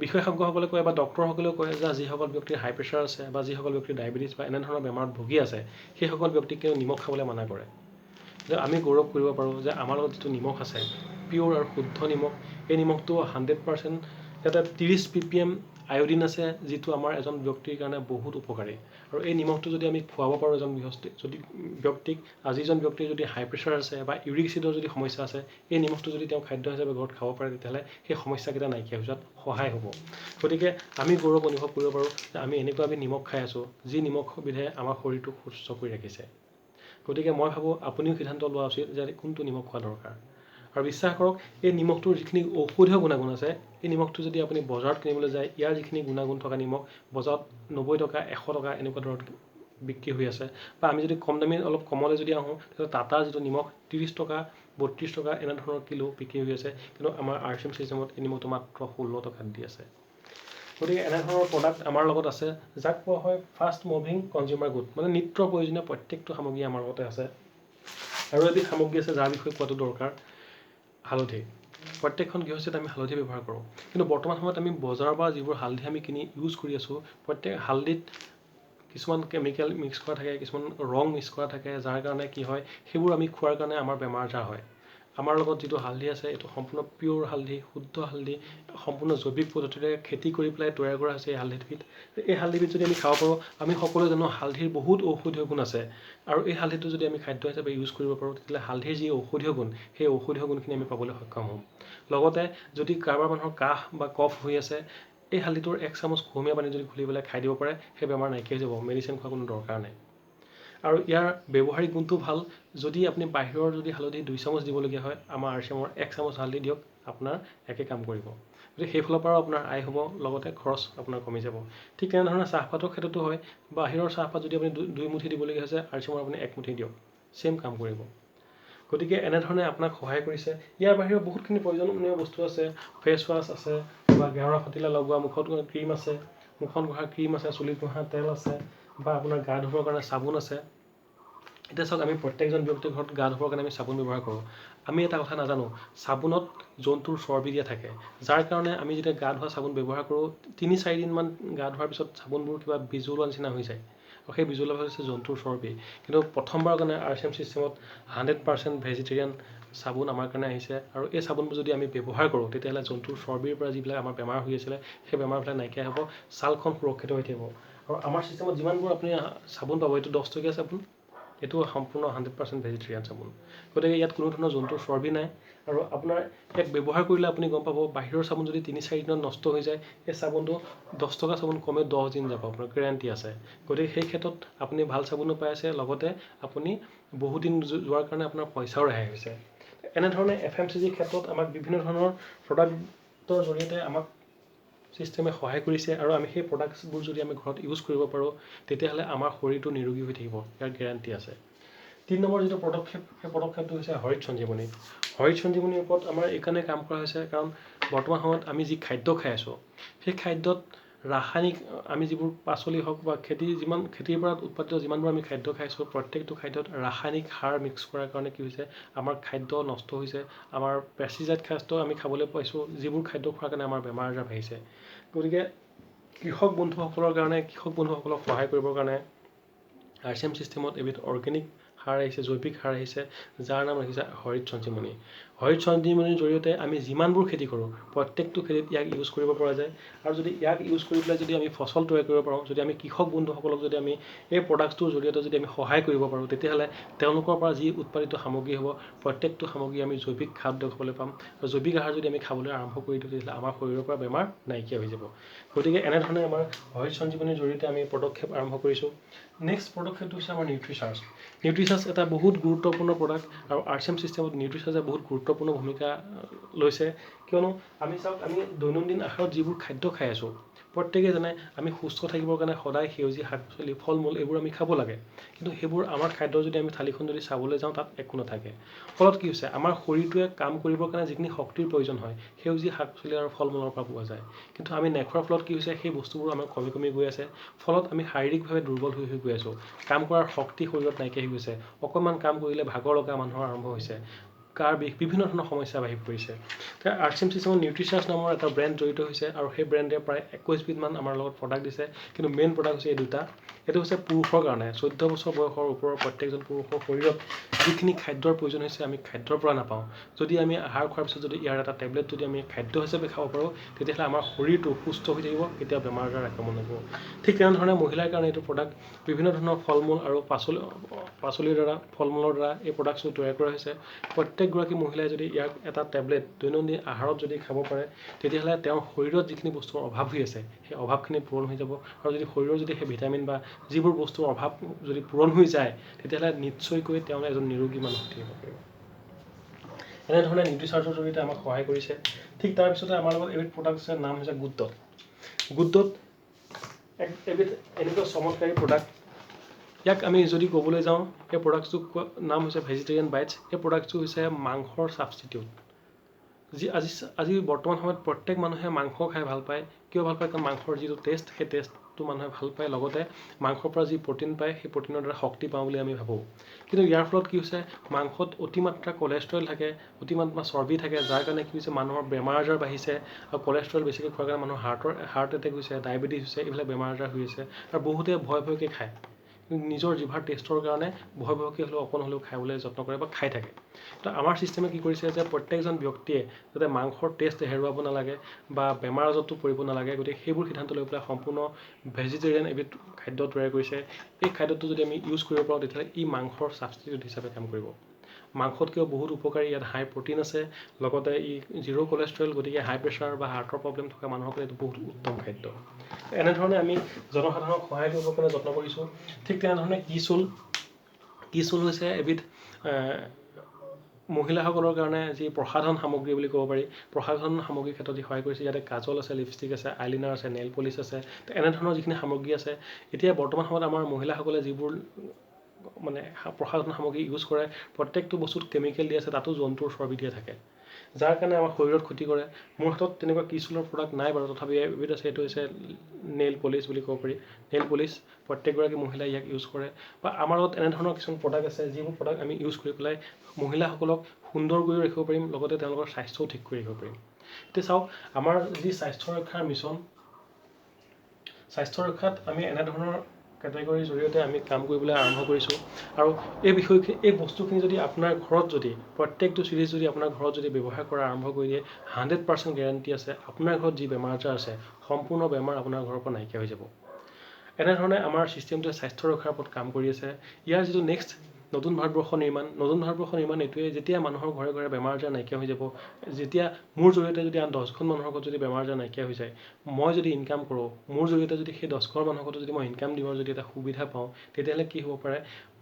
বিশেষজ্ঞসকলে কয় বা ডক্টৰসকলেও কয় যে যিসকল ব্যক্তিৰ হাই প্ৰেছাৰ আছে বা যিসকল ব্যক্তিৰ ডায়েবেটিছ বা এনেধৰণৰ বেমাৰত ভুগি আছে সেইসকল ব্যক্তিক নিমখ খাবলৈ মানা কৰে। যে আমি গৌৰৱ কৰিব পাৰোঁ যে আমাৰ লগত যিটো নিমখ আছে পিয়'ৰ আৰু শুদ্ধ নিমখ, এই নিমখটো 100% ইয়াতে 30 ppm আয়ডিন আছে, যিটো আমাৰ এজন ব্যক্তিৰ কাৰণে বহুত উপকাৰী। আৰু এই নিমখটো যদি আমি খুৱাব পাৰোঁ এজন ব্যক্তিক, যিজন ব্যক্তিৰ যদি হাই প্ৰেছাৰ আছে বা ইউৰিক এচিডৰ যদি সমস্যা আছে, এই নিমখটো যদি তেওঁ খাদ্য হিচাপে ঘৰত খাব পাৰে তেতিয়াহ'লে সেই সমস্যাকেইটা নাইকিয়া হৈ যোৱাত সহায় হ'ব। গতিকে আমি গৌৰৱ অনুভৱ কৰিব পাৰোঁ যে আমি এনেকুৱা এবিধ নিমখ খাই আছোঁ যি নিমখবিধে আমাৰ শৰীৰটোক সুস্থ কৰি ৰাখিছে। গতিকে মই ভাবোঁ আপুনিও সিদ্ধান্ত লোৱা উচিত যে কোনটো নিমখ খোৱা দৰকাৰ। আৰু বিশ্বাস কৰক এই নিমখটোৰ যিখিনি ঔষধীয় গুণাগুণ আছে, এই নিমখটো যদি আপুনি বজাৰত কিনিবলৈ যায় ইয়াৰ যিখিনি গুণাগুণ থকা নিমখ বজাৰত 90 টকা 100 টকা এনেকুৱা দৰত বিক্ৰী হৈ আছে। বা আমি যদি কম দামী অলপ কমলৈ যদি আহোঁ তেতিয়াহ'লে টাটাৰ যিটো নিমখ 30 টকা 32 টকা এনেধৰণৰ কিলো বিক্ৰী হৈ আছে, কিন্তু আমাৰ RCM চিষ্টেমত এই নিমখটো মাত্ৰ 16 টকাত দি আছে। গতিকে এনেধৰণৰ প্ৰডাক্ট আমাৰ লগত আছে, যাক কোৱা হয় ফাষ্ট মুভিং কনজিউমাৰ গুড, মানে নিত্য প্ৰয়োজনীয় প্ৰত্যেকটো সামগ্ৰী আমাৰ লগতে আছে। আৰু এবিধ সামগ্ৰী আছে যাৰ বিষয়ে কোৱাটো দৰকাৰ, হালধি। প্ৰত্যেকখন গৃহস্থিত আমি হালধি ব্যৱহাৰ কৰোঁ, কিন্তু বৰ্তমান সময়ত আমি বজাৰৰ পৰা যিবোৰ হালধি আমি কিনি ইউজ কৰি আছোঁ, প্ৰত্যেক হালধিত কিছুমান কেমিকেল মিক্স কৰা থাকে, কিছুমান ৰং মিক্স কৰা থাকে, যাৰ কাৰণে কি হয় সেইবোৰ আমি খোৱাৰ কাৰণে আমাৰ বেমাৰ আজাৰ হয়। আমাৰ লগত যিটো হালধি আছে এইটো সম্পূৰ্ণ পিয়'ৰ হালধি, শুদ্ধ হালধি, সম্পূৰ্ণ জৈৱিক পদ্ধতিৰে খেতি কৰি পেলাই তৈয়াৰ কৰা হৈছে এই হালধিবিধ। এই হালধিবিধ যদি আমি খাব পাৰোঁ, আমি সকলোৱে জানো হালধিৰ বহুত ঔষধীয় গুণ আছে, আৰু এই হালধিটো যদি আমি খাদ্য হিচাপে ইউজ কৰিব পাৰোঁ তেতিয়াহ'লে হালধিৰ যি ঔষধীয় গুণ সেই ঔষধীয় গুণখিনি আমি পাবলৈ সক্ষম হ'ম। লগতে যদি কাৰোবাৰ মানুহৰ কাহ বা কফ হৈ আছে, এই হালধিটোৰ 1 চামুচ কুহুমীয়া পানী যদি ঘুলি পেলাই খাই দিব পাৰে, সেই বেমাৰ নাইকিয়া হৈ যাব, মেডিচিন খোৱাৰ কোনো দৰকাৰ নাই। আৰু ইয়াৰ ব্যৱহাৰিক গুণটো ভাল। যদি আপুনি বাহিৰৰ যদি হালধি 2 চামুচ দিবলগীয়া হয়, আমাৰ RCMৰ 1 চামুচ হালধি দিয়ক, আপোনাৰ একে কাম কৰিব। গতিকে সেইফালৰ পৰাও আপোনাৰ আয় হ'ব, লগতে খৰচ আপোনাৰ কমি যাব। ঠিক তেনেধৰণে চাহপাতৰ ক্ষেত্ৰতো হয়, বাহিৰৰ চাহপাত যদি আপুনি 2 মুঠি দিবলগীয়া হৈছে, RCMৰ আপুনি 1 মুঠি দিয়ক, ছেম কাম কৰিব। গতিকে এনেধৰণে আপোনাক সহায় কৰিছে। ইয়াৰ বাহিৰেও বহুতখিনি প্ৰয়োজনীয় বস্তু আছে, ফেচ ৱাছ আছে, বা ঘেঁহৰা ফাটিলে লগোৱা মুখত ক্ৰীম আছে, মুখত ঘঁহা ক্ৰীম আছে, চুলিত ঘঁহা তেল আছে, বা আপোনাৰ গা ধুবৰ কাৰণে চাবোন আছে। এতিয়া চাওক, আমি প্ৰত্যেকজন ব্যক্তিৰ ঘৰত গা ধুবৰ কাৰণে আমি চাবোন ব্যৱহাৰ কৰোঁ। আমি এটা কথা নাজানো, চাবোনত জন্তুৰ চৰ্বি দিয়া থাকে, যাৰ কাৰণে আমি যেতিয়া গা ধোৱা চাবোন ব্যৱহাৰ কৰোঁ 3-4 দিনমান গা ধোৱাৰ পিছত চাবোনবোৰ কিবা বিজলোৱা নিচিনা হৈ যায়, আৰু সেই বিজলুৱা হৈছে জন্তুৰ চৰ্বি। কিন্তু প্ৰথমবাৰৰ কাৰণে RCM চিষ্টেমত 100% ভেজিটেৰিয়ান চাবোন আমাৰ কাৰণে আহিছে, আৰু এই চাবোনবোৰ যদি আমি ব্যৱহাৰ কৰোঁ তেতিয়াহ'লে জন্তুৰ চৰ্বিৰ পৰা যিবিলাক আমাৰ বেমাৰ হৈ আছিলে সেই বেমাৰবিলাক নাইকিয়া হ'ব, ছালখন সুৰক্ষিত হৈ থাকিব। আৰু আমাৰ চিষ্টেমত যিমানবোৰ আপুনি চাবোন পাব, এইটো 10 টকীয়া চাবোন, এইটো সম্পূৰ্ণ 100% ভেজিটেৰিয়ান চাবোন। গতিকে ইয়াত কোনো ধৰণৰ জন্তুৰ চৰ্বি নাই, আৰু আপোনাৰ ইয়াক ব্যৱহাৰ কৰিলে আপুনি গম পাব, বাহিৰৰ চাবোন যদি 3-4 দিনত নষ্ট হৈ যায়, এই চাবোনটো 10 টকা চাবোন কমেও 10 দিন যাব, আপোনাৰ গেৰাণ্টি আছে। গতিকে সেই ক্ষেত্ৰত আপুনি ভাল চাবোনো পাই আছে, লগতে আপুনি বহুদিন যোৱাৰ কাৰণে আপোনাৰ পইচাও ৰেহাই হৈছে। এনেধৰণে FMCGৰ ক্ষেত্ৰত আমাক বিভিন্ন ধৰণৰ প্ৰডাক্টৰ জৰিয়তে আমাক চিষ্টেমে সহায় কৰিছে, আৰু আমি সেই প্ৰডাক্টছবোৰ যদি আমি ঘৰত ইউজ কৰিব পাৰোঁ তেতিয়াহ'লে আমাৰ শৰীৰটো নিৰোগী হৈ থাকিব, ইয়াৰ গেৰাণ্টি আছে। 3 নম্বৰ যিটো পদক্ষেপ, সেই পদক্ষেপটো হৈছে হৰিত সঞ্জীৱনী। হৰিত সঞ্জীৱনীৰ ওপৰত আমাৰ এইকাৰণে কাম কৰা হৈছে, কাৰণ বৰ্তমান সময়ত আমি যি খাদ্য খাই আছোঁ, সেই খাদ্যত ৰাসায়নিক, আমি যিবোৰ পাচলি হওক বা খেতিৰ পৰা উৎপাদিত যিমানবোৰ আমি খাদ্য খাইছোঁ, প্ৰত্যেকটো খাদ্যত ৰাসায়নিক সাৰ মিক্স কৰাৰ কাৰণে কি হৈছে, আমাৰ খাদ্য নষ্ট হৈছে, আমাৰ পেষ্টিচাইড খাদ্য আমি খাবলৈ পাইছোঁ, যিবোৰ খাদ্য খোৱাৰ কাৰণে আমাৰ বেমাৰ আজাৰ বাঢ়িছে। গতিকে কৃষক বন্ধুসকলক সহায় কৰিবৰ কাৰণে RCM চিষ্টেমত এবিধ অৰ্গেনিক সাৰ আহিছে, জৈৱিক সাৰ আহিছে, যাৰ নাম ৰাখিছে হৰিত সঞ্জীৱনী। হৰিত সঞ্জীৱনীৰ জৰিয়তে আমি যিমানবোৰ খেতি কৰোঁ প্ৰত্যেকটো খেতিত ইয়াক ইউজ কৰিব পৰা যায়, আৰু যদি ইয়াক ইউজ কৰি পেলাই যদি আমি ফচল তৈয়াৰ কৰিব পাৰোঁ, যদি আমি কৃষক বন্ধুসকলক যদি আমি এই প্ৰডাক্টটোৰ জৰিয়তে যদি আমি সহায় কৰিব পাৰোঁ, তেতিয়াহ'লে তেওঁলোকৰ পৰা যি উৎপাদিত সামগ্ৰী হ'ব, প্ৰত্যেকটো সামগ্ৰী আমি জৈৱিক খাদ্য খাবলৈ পাম, আৰু জৈৱিক আহাৰ যদি আমি খাবলৈ আৰম্ভ কৰি দিওঁ তেতিয়াহ'লে আমাৰ শৰীৰৰ পৰা বেমাৰ নাইকিয়া হৈ যাব। গতিকে এনেধৰণে আমাৰ হৰিত সঞ্জীৱনীৰ জৰিয়তে আমি পদক্ষেপ আৰম্ভ কৰিছোঁ। নেক্সট পদক্ষেপটো হৈছে আমাৰ নিউট্ৰিচাৰ্জ। নিউট্ৰিচাৰ্জ এটা বহুত গুৰুত্বপূৰ্ণ প্ৰডাক্ট, আৰু RCM চিষ্টেমত নিউট্ৰিচাৰ্জে বহুত গুৰুত্বপূৰ্ণ ভূমিকা লৈছে। কিয়নো আমি চাওক, আমি দৈনন্দিন আহাৰত যিবোৰ খাদ্য খাই আছোঁ, প্ৰত্যেকেই জানে আমি সুস্থ থাকিবৰ কাৰণে সদায় সেউজীয়া শাক পাচলি, ফল মূল এইবোৰ আমি খাব লাগে, কিন্তু সেইবোৰ আমাৰ খাদ্য যদি আমি থালিখন যদি চাবলৈ যাওঁ তাত একো নাথাকে। ফলত কি হৈছে, আমাৰ শৰীৰটোৱে কাম কৰিবৰ কাৰণে যিখিনি শক্তিৰ প্ৰয়োজন হয় সেউজীয়া শাক পাচলি আৰু ফল মূলৰ পৰা পোৱা যায়, কিন্তু আমি নেখোৱাৰ ফলত কি হৈছে, সেই বস্তুবোৰ আমাৰ কমি কমি গৈ আছে। ফলত আমি শাৰীৰিকভাৱে দুৰ্বল হৈ গৈ আছোঁ, কাম কৰাৰ শক্তি শৰীৰত নাইকিয়া হৈ গৈছে, অকণমান কাম কৰিলে ভাগৰ লগা মানুহৰ আৰম্ভ হৈছে, কাৰ বিষ, বিভিন্ন ধৰণৰ সমস্যা বাঢ়ি পৰিছে। RCM চিষ্টেমত নিউট্ৰিচাৰ্জ নামৰ এটা ব্ৰেণ্ড জড়িত হৈছে, আৰু সেই ব্ৰেণ্ডে প্ৰায় 21 বিধমান আমাৰ লগত প্ৰডাক্ট দিছে, কিন্তু মেইন প্ৰডাক্ট হৈছে এই দুটা। এইটো হৈছে পুৰুষৰ কাৰণে, 14 বছৰ বয়সৰ ওপৰৰ প্ৰত্যেকজন পুৰুষৰ শৰীৰত যিখিনি খাদ্যৰ প্ৰয়োজন হৈছে আমি খাদ্যৰ পৰা নাপাওঁ। যদি আমি আহাৰ খোৱাৰ পিছত যদি ইয়াৰ এটা টেবলেট যদি আমি খাদ্য হিচাপে খাব পাৰোঁ, তেতিয়াহ'লে আমাৰ শৰীৰটো সুস্থ হৈ থাকিব, কেতিয়াও বেমাৰ আজাৰ আক্ৰমণ নকৰিব। ঠিক তেনেধৰণে মহিলাৰ কাৰণে এইটো প্ৰডাক্ট, বিভিন্ন ধৰণৰ ফল মূল আৰু পাচলিৰ দ্বাৰা, ফল মূলৰ দ্বাৰা এই প্ৰডাক্টটো তৈয়াৰ কৰা হৈছে। প্ৰত্যেকগৰাকী মহিলাই যদি ইয়াক এটা টেবলেট দৈনন্দিন আহাৰত যদি খাব পাৰে, তেতিয়াহ'লে তেওঁৰ শৰীৰত যিখিনি বস্তুৰ অভাৱ হৈ আছে সেই অভাৱখিনি পূৰণ হৈ যাব, আৰু যদি শৰীৰৰ যদি সেই ভিটামিন বা যিবোৰ বস্তুৰ অভাৱ যদি পূৰণ হৈ যায়, তেতিয়াহ'লে নিশ্চয়কৈ তেওঁ এজন নিৰোগী মানুহ থাকিব পাৰিব। এনেধৰণে নিউট্ৰিচাৰ্জৰ জৰিয়তে আমাক সহায় কৰিছে। ঠিক তাৰপিছতে আমাৰ লগত এবিধ প্ৰডাক্ট আছে, নাম হৈছে গুড ডট। এবিধ এনেকুৱা চমৎকাৰী প্ৰডাক্ট, ইয়াক আমি যদি ক'বলৈ যাওঁ, এই প্ৰডাক্টটোৰ নাম হৈছে ভেজিটেৰিয়ান বাইটছ। এই প্ৰডাক্টটো হৈছে মাংসৰ ছাবষ্টিটিউট। আজি বৰ্তমান সময়ত প্ৰত্যেক মানুহে মাংস খাই ভাল পায়। কিয় ভাল পায়? কাৰণ মাংসৰ যিটো টেষ্ট, সেই টেষ্টটো মানুহে ভাল পায়। লগতে মাংসৰ পৰা যি প্ৰ'টিন পায়, সেই প্ৰ'টিনৰ দ্বাৰা শক্তি পাওঁ বুলি আমি ভাবোঁ। কিন্তু ইয়াৰ ফলত কি হৈছে, মাংসত অতিমাত্ৰা কলেষ্ট্ৰল থাকে, অতিমাত্ৰা চৰ্বি থাকে, যাৰ কাৰণে কি হৈছে মানুহৰ বেমাৰ আজাৰ বাঢ়িছে। আৰু কলেষ্ট্ৰল বেছিকৈ খোৱাৰ কাৰণে মানুহৰ হাৰ্ট এটেক হৈছে, ডায়েবেটিছ হৈছে, এইবিলাক বেমাৰ আজাৰ হৈ আছে। আৰু বহুতে ভয়কৈ খায়, নিজৰ জিভাৰ টেষ্টৰ কাৰণে ভয়কৈ হ'লেও অকণ হ'লেও খাবলৈ যত্ন কৰে বা খাই থাকে। তো আমাৰ ছিষ্টেমে কি কৰিছে যে প্ৰত্যেকজন ব্যক্তিয়ে যাতে মাংসৰ টেষ্ট হেৰুৱাব নালাগে বা বেমাৰ আজাৰতো পৰিব নালাগে, গতিকে সেইবোৰ সিদ্ধান্ত লৈ পেলাই সম্পূৰ্ণ ভেজিটেৰিয়ান এবিধ খাদ্য তৈয়াৰ কৰিছে। এই খাদ্যটো যদি আমি ইউজ কৰিব পাৰোঁ, তেতিয়াহ'লে ই মাংসৰ ছাবষ্টিটিউট হিচাপে কাম কৰিব। মাংসতকৈও বহুত উপকাৰী, ইয়াত হাই প্ৰ'টিন আছে, লগতে ই জিৰ' কলেষ্ট্ৰল, গতিকে হাই প্ৰেছাৰ বা হাৰ্টৰ প্ৰব্লেম থকা মানুহৰ কাৰণে এইটো বহুত উত্তম খাদ্য। এনেধৰণে আমি জনসাধাৰণক সহায় কৰিবৰ কাৰণে যত্ন কৰিছোঁ। ঠিক তেনেধৰণে কিচুল হৈছে এবিধ মহিলাসকলৰ কাৰণে যি প্ৰসাধন সামগ্ৰী বুলি ক'ব পাৰি। প্ৰসাধন সামগ্ৰীৰ ক্ষেত্ৰত সহায় কৰিছে। ইয়াতে কাজল আছে, লিপষ্টিক আছে, আইলাইনাৰ আছে, নেইল পলিচ আছে। তো এনেধৰণৰ যিখিনি সামগ্ৰী আছে, এতিয়া বৰ্তমান সময়ত আমাৰ মহিলাসকলে যিবোৰ মানে প্ৰসাধন সামগ্ৰী ইউজ কৰে, প্ৰত্যেকটো বস্তুত কেমিকেল দিয়া আছে, তাতো জন্তুৰ চৰ্বি দিয়া থাকে, যাৰ কাৰণে আমাৰ শৰীৰত ক্ষতি কৰে। মোৰ হাতত তেনেকুৱা কিচুলৰ প্ৰডাক্ট নাই বাৰু, তথাপি এবিধ আছে, এইটো হৈছে নেইল পলিচ বুলি ক'ব পাৰি। নেইল পলিচ প্ৰত্যেকগৰাকী মহিলাই ইয়াক ইউজ কৰে। বা আমাৰ লগত এনেধৰণৰ কিছুমান প্ৰডাক্ট আছে, যিবোৰ প্ৰডাক্ট আমি ইউজ কৰি পেলাই মহিলাসকলক সুন্দৰ কৰি ৰাখিব পাৰিম, লগতে তেওঁলোকৰ স্বাস্থ্যও ঠিক কৰি ৰাখিব পাৰিম। এতিয়া চাওক, আমাৰ যি স্বাস্থ্য ৰক্ষাৰ মিছন, স্বাস্থ্য ৰক্ষাত আমি এনেধৰণৰ কেটেগৰীৰ জৰিয়তে আমি কাম কৰিবলৈ আৰম্ভ কৰিছোঁ। আৰু এই বস্তুখিনি যদি আপোনাৰ ঘৰত যদি প্ৰত্যেকটো চিৰিজ যদি আপোনাৰ ঘৰত যদি ব্যৱহাৰ কৰা আৰম্ভ কৰি দিয়ে, 100% গেৰাণ্টি আছে আপোনাৰ ঘৰত যি বেমাৰ আজাৰ আছে, সম্পূৰ্ণ বেমাৰ আপোনাৰ ঘৰৰ পৰা নাইকিয়া হৈ যাব। এনেধৰণে আমাৰ ছিষ্টেমটোৱে স্বাস্থ্য ৰক্ষাৰ ওপৰত কাম কৰি আছে। ইয়াৰ যিটো নেক্সট নতুন ভাৰতবৰ্ষ নিৰ্মাণ এইটোৱে, যেতিয়া মানুহৰ ঘৰে ঘৰে বেমাৰ আজাৰ নাইকিয়া হৈ যাব, যেতিয়া মোৰ জৰিয়তে যদি আন 10খন মানুহৰ ঘৰত যদি বেমাৰ আজাৰ নাইকিয়া হৈ যায়, মই যদি ইনকাম কৰোঁ, মোৰ জৰিয়তে যদি সেই 10ঘৰ মানুহৰ যদি মই ইনকাম দিবৰ যদি এটা সুবিধা পাওঁ, তেতিয়াহ'লে কি হ'ব পাৰে,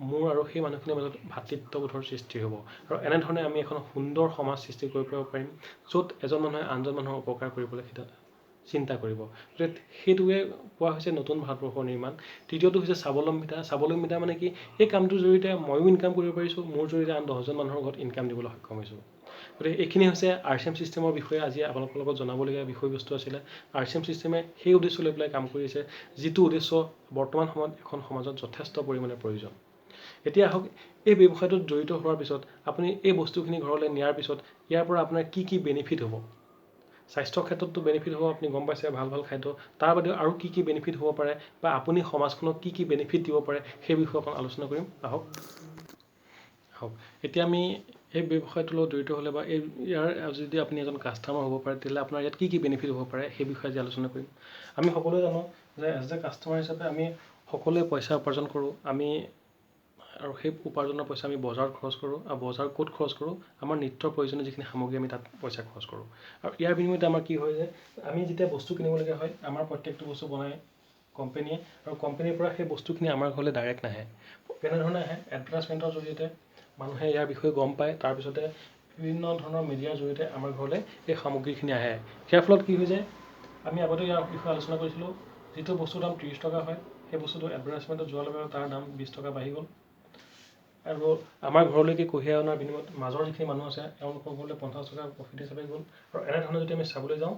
মোৰ আৰু সেই মানুহখিনিৰ মাজত ভাতৃত্ববোধৰ সৃষ্টি হ'ব। আৰু এনেধৰণে আমি এখন সুন্দৰ সমাজ সৃষ্টি কৰিব পাৰিম, য'ত এজন মানুহে আনজন মানুহৰ উপকাৰ কৰিবলৈ চিন্তা কৰিব। সেইটোৱে কোৱা হৈছে নতুন ভাৰতবৰ্ষৰ নিৰ্মাণ। তৃতীয়টো হৈছে স্বাৱলম্বিতা। স্বাৱলম্বিতা মানে কি, এই কামটোৰ জৰিয়তে ময়ো ইনকাম কৰিব পাৰিছোঁ, মোৰ জৰিয়তে আন 10জন মানুহৰ ঘৰত ইনকাম দিবলৈ সক্ষম হৈছোঁ। গতিকে এইখিনি হৈছে RCM ছিষ্টেমৰ বিষয়ে আজি আপোনালোকৰ লগত জনাবলগীয়া বিষয়বস্তু আছিলে। RCM ছিষ্টেমে সেই উদ্দেশ্য লৈ পেলাই কাম কৰিছে, যিটো উদ্দেশ্য বৰ্তমান সময়ত এখন সমাজত যথেষ্ট পৰিমাণে প্ৰয়োজন। এতিয়া আহক, এই ব্যৱসায়টোত জড়িত হোৱাৰ পিছত আপুনি এই বস্তুখিনি ঘৰলৈ নিয়াৰ পিছত ইয়াৰ পৰা আপোনাৰ কি বেনিফিট হ'ব। স্বাস্থ্যৰ ক্ষেত্ৰতো বেনিফিট হ'ব, আপুনি গম পাইছে, ভাল খাদ্য। তাৰ বাদেও আৰু কি বেনিফিট হ'ব পাৰে, বা আপুনি সমাজখনক কি বেনিফিট দিব পাৰে, সেই বিষয়ে অকণ আলোচনা কৰিম। আহক, এতিয়া আমি এই ব্যৱসায়টোৰ লগত জড়িত হ'লে বা ইয়াৰ যদি আপুনি এজন কাষ্টমাৰ হ'ব পাৰে, তেতিয়াহ'লে আপোনাৰ ইয়াত কি বেনিফিট হ'ব পাৰে, সেই বিষয়ে আজি আলোচনা কৰিম। আমি সকলোৱে জানো যে এজ এ কাষ্টমাৰ হিচাপে আমি সকলোৱে পইচা উপাৰ্জন কৰোঁ। আৰু সেই উপাৰ্জনৰ পইচা আমি বজাৰত খৰচ কৰোঁ। আৰু বজাৰ ক'ত খৰচ কৰোঁ, আমাৰ নিত্য প্ৰয়োজনীয় যিখিনি সামগ্ৰী আমি তাত পইচা খৰচ কৰোঁ। আৰু ইয়াৰ বিনিময়তে আমাৰ কি হয় যে, আমি যেতিয়া বস্তু কিনিবলগীয়া হয়, আমাৰ প্ৰত্যেকটো বস্তু বনায় কোম্পেনীয়ে, আৰু কোম্পেনীৰ পৰা সেই বস্তুখিনি আমাৰ ঘৰলৈ ডাইৰেক্ট নাহে। কেনেধৰণে আহে, এডভাৰটাইজমেণ্টৰ জৰিয়তে মানুহে ইয়াৰ বিষয়ে গম পায়, তাৰপিছতে বিভিন্ন ধৰণৰ মিডিয়াৰ জৰিয়তে আমাৰ ঘৰলৈ এই সামগ্ৰীখিনি আহে। ইয়াৰ ফলত কি হৈ যায়, আমি আগতে ইয়াৰ বিষয়ে আলোচনা কৰিছিলোঁ, যিটো বস্তুৰ দাম 30 টকা হয়, সেই বস্তুটো এডভাৰটাইজমেণ্টত যোৱাৰ লগে লগে তাৰ দাম 20 টকা বাঢ়ি গ'ল। আৰু আমাৰ ঘৰলৈকে কঢ়িয়াই অনাৰ বিনিময়ত মাজৰ যিখিনি মানুহ আছে, তেওঁলোকৰ ঘৰলৈ 50 টকা প্ৰফিট হিচাপে গ'ল। আৰু এনেধৰণে যদি আমি চাবলৈ যাওঁ,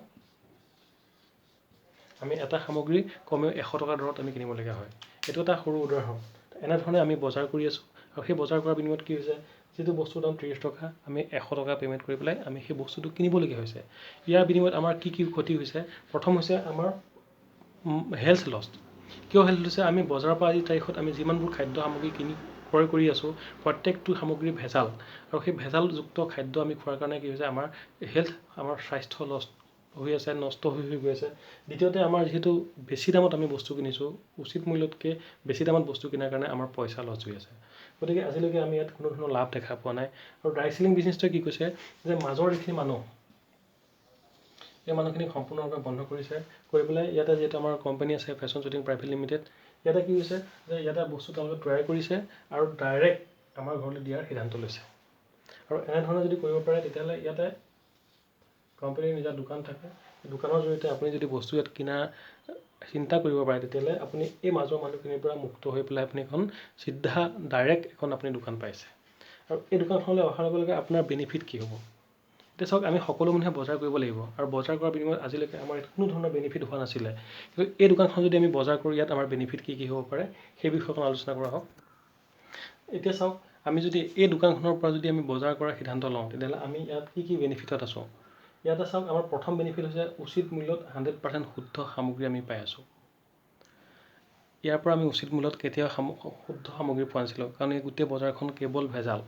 আমি এটা সামগ্ৰী কমেও 100 টকা দৰত আমি কিনিবলগীয়া হয়। এইটো এটা সৰু উদাহৰণ। এনেধৰণে আমি বজাৰ কৰি আছোঁ, আৰু সেই বজাৰ কৰাৰ বিনিময়ত কি হৈছে, যিটো বস্তুৰ দাম 30 টকা, আমি 100 টকা পে'মেণ্ট কৰি পেলাই আমি সেই বস্তুটো কিনিবলগীয়া হৈছে। ইয়াৰ বিনিময়ত আমাৰ কি ক্ষতি হৈছে, প্ৰথম হৈছে আমাৰ হেল্থ লছ। কিয় হেল্থ হৈছে, আমি বজাৰৰ পৰা আজিৰ তাৰিখত আমি যিমানবোৰ খাদ্য সামগ্ৰী ক্ৰয় কৰি আছোঁ, প্ৰত্যেকটো সামগ্ৰী ভেজাল। আৰু সেই ভেজালযুক্ত খাদ্য আমি খোৱাৰ কাৰণে কি হৈছে, আমাৰ স্বাস্থ্য লছ হৈ আছে, নষ্ট হৈ গৈ আছে। দ্বিতীয়তে, আমাৰ যিহেতু বেছি দামত আমি বস্তু কিনিছোঁ, উচিত মূল্যতকৈ বেছি দামত বস্তু কিনাৰ কাৰণে আমাৰ পইচা লছ হৈ আছে। গতিকে আজিলৈকে আমি ইয়াত কোনো ধৰণৰ লাভ দেখা পোৱা নাই। আৰু ড্ৰাই চেলিং বিজনেছটোৱে কি কৈছে, যে মাজৰ যিখিনি মানুহ, এই মানুহখিনিক সম্পূৰ্ণৰূপে বন্ধ কৰিছে। কৰি পেলাই ইয়াতে যিহেতু আমাৰ কোম্পানী আছে ফেশ্বন শ্বুটিং প্ৰাইভেট লিমিটেড, ইয়াতে কি হৈছে, যে ইয়াতে বস্তু তেওঁলোকে তৈয়াৰ কৰিছে আৰু ডাইৰেক্ট আমাৰ ঘৰলৈ দিয়াৰ সিদ্ধান্ত লৈছে। আৰু এনেধৰণে যদি কৰিব পাৰে, তেতিয়াহ'লে ইয়াতে কোম্পানীৰ নিজা দোকান থাকে, দোকানৰ জৰিয়তে আপুনি যদি বস্তু ইয়াত কিনা চিন্তা কৰিব পাৰে, তেতিয়াহ'লে আপুনি এই মাজৰ মানুহখিনিৰ পৰা মুক্ত হৈ পেলাই আপুনি এখন চিধা ডাইৰেক্ট এখন আপুনি দোকান পাইছে। আৰু এই দোকানখনলৈ অহাৰ লগে লগে আপোনাৰ বেনিফিট কি হ'ব? এতিয়া চাওক, আমি সকলো মানুহে বজাৰ কৰিব লাগিব, আৰু বজাৰ কৰাৰ বিনিময়ত আজিলৈকে আমাৰ কোনো ধৰণৰ বেনিফিট হোৱা নাছিলে। কিন্তু এই দোকানখন যদি আমি বজাৰ কৰোঁ, ইয়াত আমাৰ বেনিফিট কি হ'ব পাৰে সেই বিষয়খন আলোচনা কৰা হওক। এতিয়া চাওক, আমি যদি এই দোকানখনৰ পৰা যদি আমি বজাৰ কৰাৰ সিদ্ধান্ত লওঁ, তেতিয়াহ'লে আমি ইয়াত কি বেনিফিটত আছোঁ। ইয়াতে চাওক, আমাৰ প্ৰথম বেনিফিট হৈছে উচিত মূল্যত 100% শুদ্ধ সামগ্ৰী আমি পাই আছোঁ। ইয়াৰ পৰা আমি উচিত মূল্যত কেতিয়াও শুদ্ধ সামগ্ৰী পোৱা নাছিলোঁ, কাৰণ এই গোটেই বজাৰখন কেৱল ভেজাল।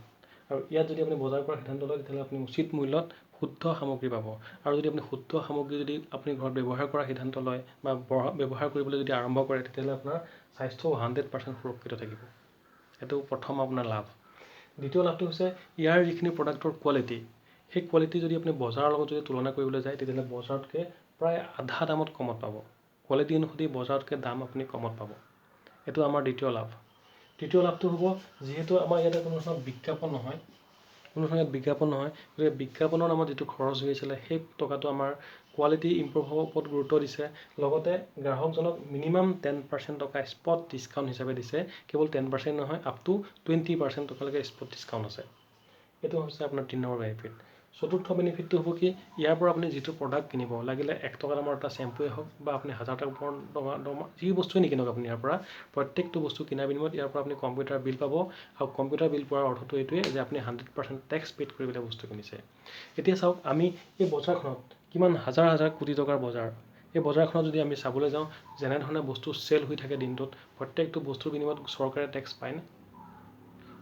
আৰু ইয়াত যদি আপুনি বজাৰ কৰাৰ সিদ্ধান্ত লয়, তেতিয়াহ'লে আপুনি উচিত মূল্যত শুদ্ধ সামগ্ৰী পাব। আৰু যদি আপুনি শুদ্ধ সামগ্ৰী যদি আপুনি ঘৰত ব্যৱহাৰ কৰাৰ সিদ্ধান্ত লয় বা ব্যৱহাৰ কৰিবলৈ যদি আৰম্ভ কৰে, তেতিয়াহ'লে আপোনাৰ স্বাস্থ্যও 100% সুৰক্ষিত থাকিব। এইটো প্ৰথম আপোনাৰ লাভ। দ্বিতীয় লাভটো হৈছে ইয়াৰ যিখিনি প্ৰডাক্টৰ কোৱালিটি, সেই কোৱালিটি যদি আপুনি বজাৰৰ লগত যদি তুলনা কৰিবলৈ যায়, তেতিয়াহ'লে বজাৰতকৈ প্ৰায় আধা দামত কমত পাব। কোৱালিটি অনুসৰি বজাৰতকৈ দাম আপুনি কমত পাব। এইটো আমাৰ দ্বিতীয় লাভ। তৃতীয় লাভটো হ'ব, যিহেতু আমাৰ ইয়াতে কোনো ধৰণৰ বিজ্ঞাপন নহয়, গতিকে বিজ্ঞাপনৰ নামত যিটো খৰচ হৈ আছিলে, সেই টকাটো আমাৰ কোৱালিটি ইম্প্ৰুভৰ ওপৰত গুৰুত্ব দিছে। লগতে গ্ৰাহকজনক মিনিমাম 10% টকা স্পট ডিছকাউণ্ট হিচাপে দিছে। কেৱল 10% নহয়, আপ টু 20% টকালৈকে স্পট ডিছকাউণ্ট আছে। এইটো হৈছে আপোনাৰ 3 নম্বৰ বেনিফিট। চতুৰ্থ বেনিফিটটো হ'ব কি, ইয়াৰ পৰা আপুনি যিটো প্ৰডাক্ট কিনিব, লাগিলে 1 টকা দামৰ এটা চেম্পুৱে হওক বা আপুনি 1000 টকা যি বস্তুৱে নিকিনক, আপুনি ইয়াৰ পৰা প্ৰত্যেকটো বস্তু কিনাৰ বিনিময়ত ইয়াৰ পৰা আপুনি কম্পিউটাৰ বিল পাব। আৰু কম্পিউটাৰ বিল পোৱাৰ অৰ্থটো এইটোৱে যে আপুনি 100% টেক্স পেড কৰি পেলাই বস্তু কিনিছে। এতিয়া চাওক, আমি এই বজাৰখনত কিমান হাজাৰ হাজাৰ কোটি টকাৰ বজাৰ, এই বজাৰখনত যদি আমি চাবলৈ যাওঁ, যেনেধৰণে বস্তু চেল হৈ থাকে দিনটোত, প্ৰত্যেকটো বস্তুৰ বিনিময়ত চৰকাৰে টেক্স পায়নে?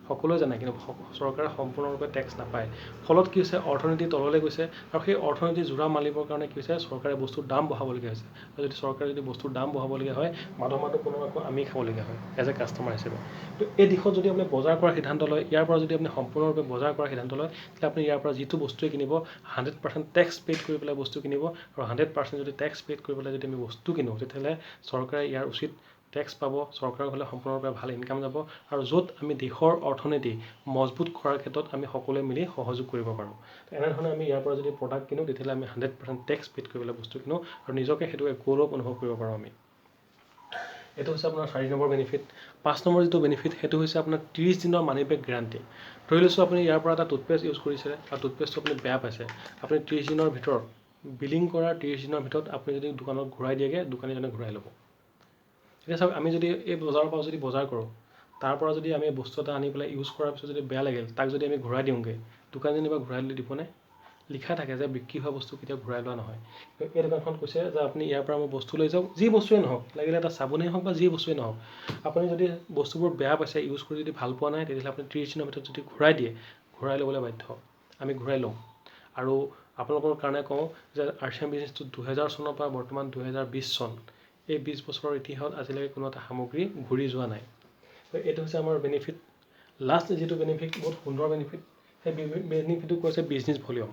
সকলোৱে জানে, কিন্তু চৰকাৰে সম্পূৰ্ণৰূপে টেক্স নাপায়। ফলত কি হৈছে, অৰ্থনীতি তললৈ গৈছে। আৰু সেই অৰ্থনীতি জোৰা মাৰিবৰ কাৰণে কি হৈছে, চৰকাৰে বস্তুৰ দাম বঢ়াবলগীয়া হৈছে। আৰু যদি চৰকাৰে যদি বস্তুৰ দাম বঢ়াবলগীয়া হয়, মাধমাৰটো কোনো আকৌ আমি খাবলগীয়া হয় এজ এ কাষ্টমাৰ হিচাপে। তো এই দিশত যদি আপুনি বজাৰ কৰাৰ সিদ্ধান্ত লয়, ইয়াৰ পৰা যদি আপুনি সম্পূৰ্ণৰূপে বজাৰ কৰাৰ সিদ্ধান্ত লয়, তেতিয়া আপুনি ইয়াৰ পৰা যিটো বস্তুৱে কিনিব, 100% টেক্স পেড কৰি পেলাই বস্তু কিনিব। আৰু 100% যদি টেক্স পেড কৰি পেলাই যদি আমি বস্তু কিনো, তেতিয়াহ'লে চৰকাৰে ইয়াৰ উচিত টেক্স পাব, চৰকাৰৰ হ'লে সম্পূৰ্ণৰূপে ভাল ইনকাম যাব। আৰু য'ত আমি দেশৰ অৰ্থনীতি মজবুত কৰাৰ ক্ষেত্ৰত আমি সকলোৱে মিলি সহযোগ কৰিব পাৰোঁ। এনেধৰণে আমি ইয়াৰ পৰা যদি প্ৰডাক্ট কিনো, তেতিয়াহ'লে আমি 100% টেক্স পেড কৰি পেলাই বস্তু কিনো, আৰু নিজকে সেইটোৱে গৌৰৱ অনুভৱ কৰিব পাৰোঁ আমি। এইটো হৈছে আপোনাৰ 4 নম্বৰ বেনিফিট। 5 নম্বৰ যিটো বেনিফিট, সেইটো হৈছে আপোনাৰ 30 দিনৰ মানি বেক গেৰাণ্টি। ধৰি লৈছোঁ আপুনি ইয়াৰ পৰা এটা টুথপেষ্ট ইউজ কৰিছে, আৰু টুথপেষ্টটো আপুনি বেয়া পাইছে। আপুনি 30 দিনৰ ভিতৰত, বিলিং কৰাৰ 30 দিনৰ ভিতৰত আপুনি যদি দোকানত ঘূৰাই দিয়েগৈ, দোকানীজনে ঘূৰাই ল'ব। এতিয়া চাওক, আমি যদি এই বজাৰৰ পৰা যদি বজাৰ কৰোঁ, তাৰ পৰা যদি আমি বস্তু এটা আনি পেলাই ইউজ কৰাৰ পিছত যদি বেয়া লাগিল, তাক যদি আমি ঘূৰাই দিওঁগৈ, দোকানীজনে বা ঘূৰাই দিবনে? লিখা থাকে যে বিক্ৰী হোৱা বস্তু কেতিয়াও ঘূৰাই লোৱা নহয়। এই দোকানখন কৈছে যে আপুনি ইয়াৰ পৰা মোৰ বস্তু লৈ যাওক, যি বস্তুৱে নহওক, লাগিলে এটা চাবোনেই হওক বা যি বস্তুৱে নহওক, আপুনি যদি বস্তুবোৰ বেয়া পাইছে, ইউজ কৰি যদি ভাল পোৱা নাই, তেতিয়াহ'লে আপুনি 30 দিনৰ ভিতৰত যদি ঘূৰাই দিয়ে, ঘূৰাই ল'বলৈ বাধ্য। আমি ঘূৰাই লওঁ। আৰু আপোনালোকৰ কাৰণে কওঁ যে RCM বিজনেছটো 2000 চনৰ পৰা বৰ্তমান 2020 চন, এই 20 বছৰৰ ইতিহাসত আজিলৈকে কোনো এটা সামগ্ৰী ঘূৰি যোৱা নাই। এইটো হৈছে আমাৰ বেনিফিট। লাষ্ট যিটো বেনিফিট, বহুত সুন্দৰ বেনিফিট, সেই বেনিফিটটো কৈছে বিজনেছ ভলিউম।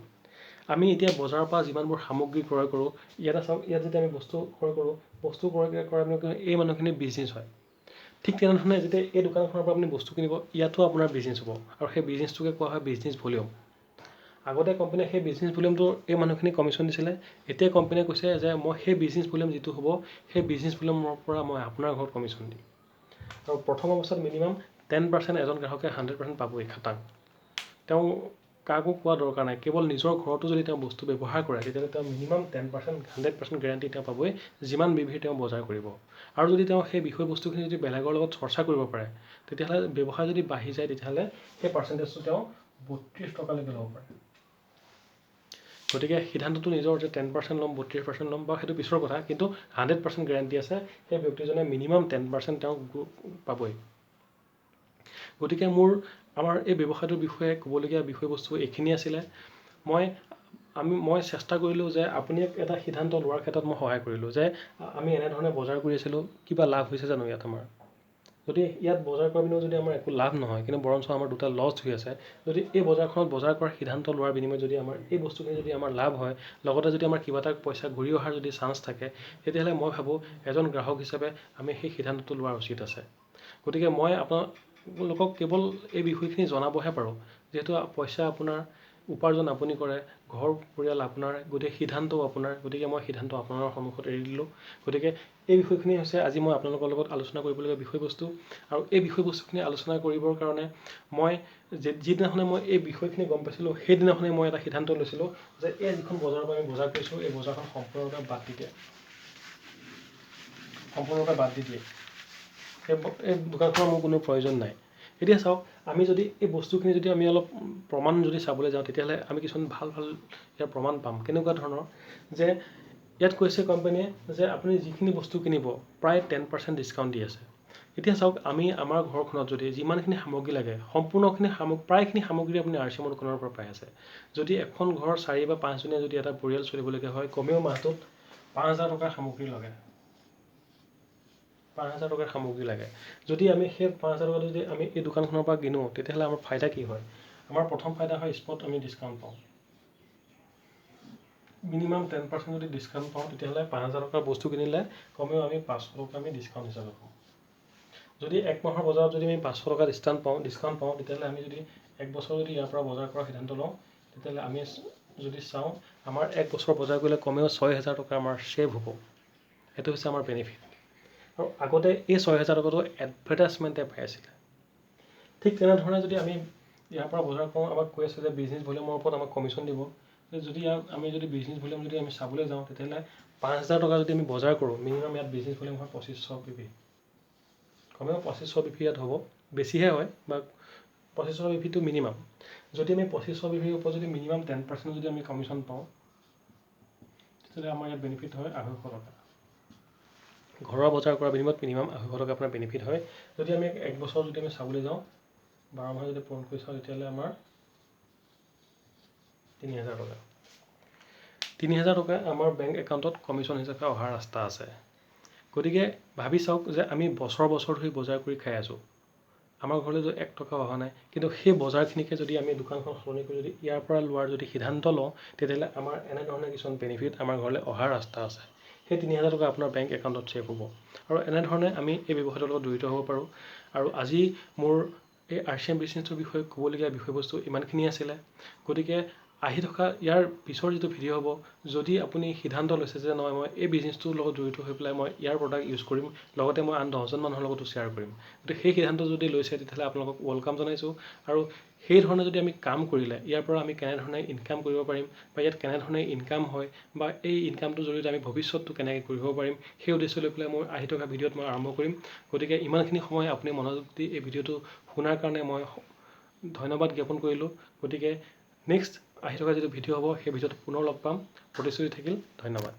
আমি এতিয়া বজাৰৰ পৰা যিমানবোৰ সামগ্ৰী ক্ৰয় কৰোঁ, ইয়াতে চাওক, ইয়াত যেতিয়া আমি বস্তু ক্ৰয় কৰোঁ, বস্তু ক্ৰয় কৰা এই মানুহখিনিৰ বিজনেছ হয়। ঠিক তেনেধৰণে যেতিয়া এই দোকানখনৰ পৰা আপুনি বস্তু কিনিব, ইয়াতো আপোনাৰ বিজনেছ হ'ব। আৰু সেই বিজনেছটোকে কোৱা হয় বিজনেছ ভলিউম। আগতে কোম্পানীয়ে সেই বিজনেছ ভলিউমটো এই মানুহখিনিক কমিশ্যন দিছিলে। এতিয়া কোম্পানীয়ে কৈছে যে মই সেই বিজনেছ ভলিউম যিটো হ'ব, সেই বিজনেছ ভলিউমৰ পৰা মই আপোনাৰ ঘৰত কমিশ্যন দিম। আৰু প্ৰথম অৱস্থাত মিনিমাম 10% এজন গ্ৰাহকে 100% পাবই খাটাং। তেওঁ কাকো কোৱা দৰকাৰ নাই, কেৱল নিজৰ ঘৰতো যদি তেওঁ বস্তু ব্যৱহাৰ কৰে, তেতিয়াহ'লে তেওঁ মিনিমাম 10% 100% গেৰাণ্টি তেওঁ পাবই, যিমান বিবিধ তেওঁ বজাৰ কৰিব। আৰু যদি তেওঁ সেই বিষয়বস্তুখিনি যদি বেলেগৰ লগত চৰ্চা কৰিব পাৰে, তেতিয়াহ'লে ব্যৱসায় যদি বাঢ়ি যায়, তেতিয়াহ'লে সেই পাৰ্চেণ্টেজটো তেওঁ 32 টকালৈকে ল'ব পাৰে। গতিকে সিদ্ধান্তটো নিজৰ যে 10% ল'ম, 32% ল'ম, বা সেইটো পিছৰ কথা, কিন্তু 100% গেৰাণ্টি আছে, সেই ব্যক্তিজনে মিনিমাম 10% তেওঁ পাবই। গতিকে আমাৰ এই ব্যৱসায়টোৰ বিষয়ে ক'বলগীয়া বিষয়বস্তু এইখিনি আছিলে। মই চেষ্টা কৰিলোঁ যে আপুনি এটা সিদ্ধান্ত লোৱাৰ ক্ষেত্ৰত মই সহায় কৰিলোঁ, যে আমি এনেধৰণে বজাৰ কৰি আছিলোঁ, কিবা লাভ হৈছে জানো ইয়াত আমাৰ? যদি ইয়াত বজাৰ কৰাৰ বিনিময়ত যদি আমাৰ একো লাভ নহয়, কিন্তু বৰঞ্চ আমাৰ দুটা লছ হৈ আছে, যদি এই বজাৰখনত বজাৰ কৰাৰ সিদ্ধান্ত লোৱাৰ বিনিময়ত যদি আমাৰ এই বস্তুখিনি যদি আমাৰ লাভ হয়, লগতে যদি আমাৰ কিবা এটা পইচা ঘূৰি অহাৰ যদি চান্স থাকে, তেতিয়াহ'লে মই ভাবোঁ এজন গ্ৰাহক হিচাপে আমি সেই সিদ্ধান্তটো লোৱা উচিত আছে। গতিকে মই আপোনালোকক কেৱল এই বিষয়খিনি জনাবহে পাৰোঁ, যিহেতু পইচা আপোনাৰ উপাৰ্জন আপুনি কৰে, ঘৰ পৰিয়াল আপোনাৰ, গোটেই সিদ্ধান্তও আপোনাৰ। গতিকে মই সিদ্ধান্ত আপোনাৰ সন্মুখত এৰি দিলোঁ। গতিকে এই বিষয়খিনি হৈছে আজি মই আপোনালোকৰ লগত আলোচনা কৰিবলগীয়া বিষয়বস্তু। আৰু এই বিষয়বস্তুখিনি আলোচনা কৰিবৰ কাৰণে মই যিদিনাখনে মই এই বিষয়খিনি গম পাইছিলোঁ সেইদিনাখনে মই এটা সিদ্ধান্ত লৈছিলোঁ যে এই যিখন বজাৰৰ পৰা আমি বজাৰ কৰিছোঁ এই বজাৰখন সম্পূৰ্ণৰূপে বাদ দি দিয়ে। এই দোকানখনৰ মোৰ কোনো প্ৰয়োজন নাই। এতিয়া চাওক, আমি যদি এই বস্তুখিনি যদি আমি অলপ প্ৰমাণ যদি চাবলৈ যাওঁ তেতিয়াহ'লে আমি কিছুমান ভাল ইয়াৰ প্ৰমাণ পাম। কেনেকুৱা ধৰণৰ যে ইয়াত কৈছে কোম্পানীয়ে যে আপুনি যিখিনি বস্তু কিনিব প্ৰায় 10% ডিছকাউণ্ট দি আছে। এতিয়া চাওক, আমি আমাৰ ঘৰখনত যদি যিমানখিনি সামগ্ৰী লাগে সম্পূৰ্ণখিনি প্ৰায়খিনি সামগ্ৰী আপুনি RCM দোকানৰ পৰা পাই আছে। যদি এখন ঘৰৰ 4 বা 5জনীয়া যদি এটা পৰিয়াল চলিবলগীয়া হয় কমেও মাহটোত 5,000 টকাৰ সামগ্ৰী লাগে। 5,000 টকাৰ সামগ্ৰী লাগে। যদি আমি সেই 5,000 টকা যদি আমি এই দোকানখনৰ পৰা কিনো তেতিয়াহ'লে আমাৰ ফাইদা কি হয়? আমাৰ প্ৰথম ফাইদা হয় স্পট আমি ডিছকাউণ্ট পাওঁ। মিনিমাম 10% যদি ডিছকাউণ্ট পাওঁ তেতিয়াহ'লে 5,000 টকাৰ বস্তু কিনিলে কমেও আমি 500 টকা আমি ডিছকাউণ্ট হিচাপে পাওঁ। যদি এক মাহৰ বজাৰত যদি আমি 500 টকা ডিছকাউণ্ট পাওঁ তেতিয়াহ'লে আমি যদি এক বছৰ যদি ইয়াৰ পৰা বজাৰ কৰাৰ সিদ্ধান্ত লওঁ তেতিয়াহ'লে আমি যদি চাওঁ আমাৰ এক বছৰ বজাৰ কৰিলে কমেও 6,000 টকা আমাৰ ছেভ হ'ব। সেইটো হৈছে আমাৰ বেনিফিট। আৰু আগতে এই 6,000 টকাটো এডভাৰটাইজমেণ্টে পাই আছিলে। ঠিক তেনেধৰণে যদি আমি ইয়াৰ পৰা বজাৰ কৰোঁ, আমাক কৈ আছে যে বিজনেছ ভলিউমৰ ওপৰত আমাক কমিশ্যন দিব। যদি আমি যদি বিজনেছ ভলিউম যদি আমি চাবলৈ যাওঁ তেতিয়াহ'লে 5,000 টকা যদি আমি বজাৰ কৰোঁ মিনিমাম ইয়াত বিজনেছ ভলিউম হয় 2500 BP। কমেও 2500 BP ইয়াত হ'ব, বেছিহে হয় বা 2500 BPটো মিনিমাম। যদি আমি 2500 BPৰ ওপৰত যদি মিনিমাম 10% যদি আমি কমিশ্যন পাওঁ তেতিয়াহ'লে আমাৰ ইয়াত বেনিফিট হয় 250 টকা। ঘৰৰ বজাৰ কৰাৰ বিনিময়ত মিনিমাম 250 টকা আপোনাৰ বেনিফিট হয়। যদি আমি এক বছৰ যদি আমি চাবলৈ যাওঁ 12 মাহ যদি পূৰণ কৰি চাওঁ তেতিয়াহ'লে আমাৰ 3,000 টকা। 3,000 টকা আমাৰ বেংক একাউণ্টত কমিশ্যন হিচাপে অহাৰ ৰাস্তা আছে। গতিকে ভাবি চাওক যে আমি বছৰ ধৰি বজাৰ কৰি খাই আছোঁ, আমাৰ ঘৰলৈ যদি 1 টকা অহা নাই, কিন্তু সেই বজাৰখিনিকে যদি আমি দোকানখন সলনি কৰি যদি ইয়াৰ পৰা লোৱাৰ যদি সিদ্ধান্ত লওঁ তেতিয়াহ'লে আমাৰ এনেধৰণে কিছুমান বেনিফিট আমাৰ ঘৰলৈ অহাৰ ৰাস্তা আছে। সেই 3,000 টকা আপোনাৰ বেংক একাউণ্টত ছেভ হ'ব। আৰু এনেধৰণে আমি এই ব্যৱসায়টোৰ লগত জড়িত হ'ব পাৰোঁ। আৰু আজি মোৰ এই RCM বিজনেছটোৰ বিষয়ে ক'বলগীয়া বিষয়বস্তু ইমানখিনি আছিলে। গতিকে আহি থকা ইয়াৰ পিছৰ যিটো ভিডিঅ' হ'ব, যদি আপুনি সিদ্ধান্ত লৈছে যে নহয় মই এই বিজনেছটোৰ লগত জড়িত হৈ পেলাই মই ইয়াৰ প্ৰডাক্ট ইউজ কৰিম, লগতে মই আন 10জন মানুহৰ লগতো শ্বেয়াৰ কৰিম, গতিকে সেই সিদ্ধান্ত যদি লৈছে তেতিয়াহ'লে আপোনালোকক ৱেলকাম জনাইছোঁ। আৰু সেই ধৰণে যদি আমি কাম কৰিলে ইয়াৰ পৰা আমি কেনেধৰণে ইনকাম কৰিব পাৰিম বা ইয়াত কেনেধৰণে ইনকাম হয় বা এই ইনকামটোৰ জৰিয়তে আমি ভৱিষ্যতটো কেনেকৈ কৰিব পাৰিম সেই উদ্দেশ্য লৈ পেলাই মই আহি থকা ভিডিঅ'ত মই আৰম্ভ কৰিম। গতিকে ইমানখিনি সময় আপুনি মনোযোগ দি এই ভিডিঅ'টো শুনাৰ কাৰণে মই ধন্যবাদ জ্ঞাপন কৰিলোঁ। গতিকে নেক্সট আহি থকা যিটো ভিডিঅ' হ'ব সেই ভিডিঅ'টো পুনৰ লগ পাম। প্ৰতিশ্ৰুতি থাকিল। ধন্যবাদ।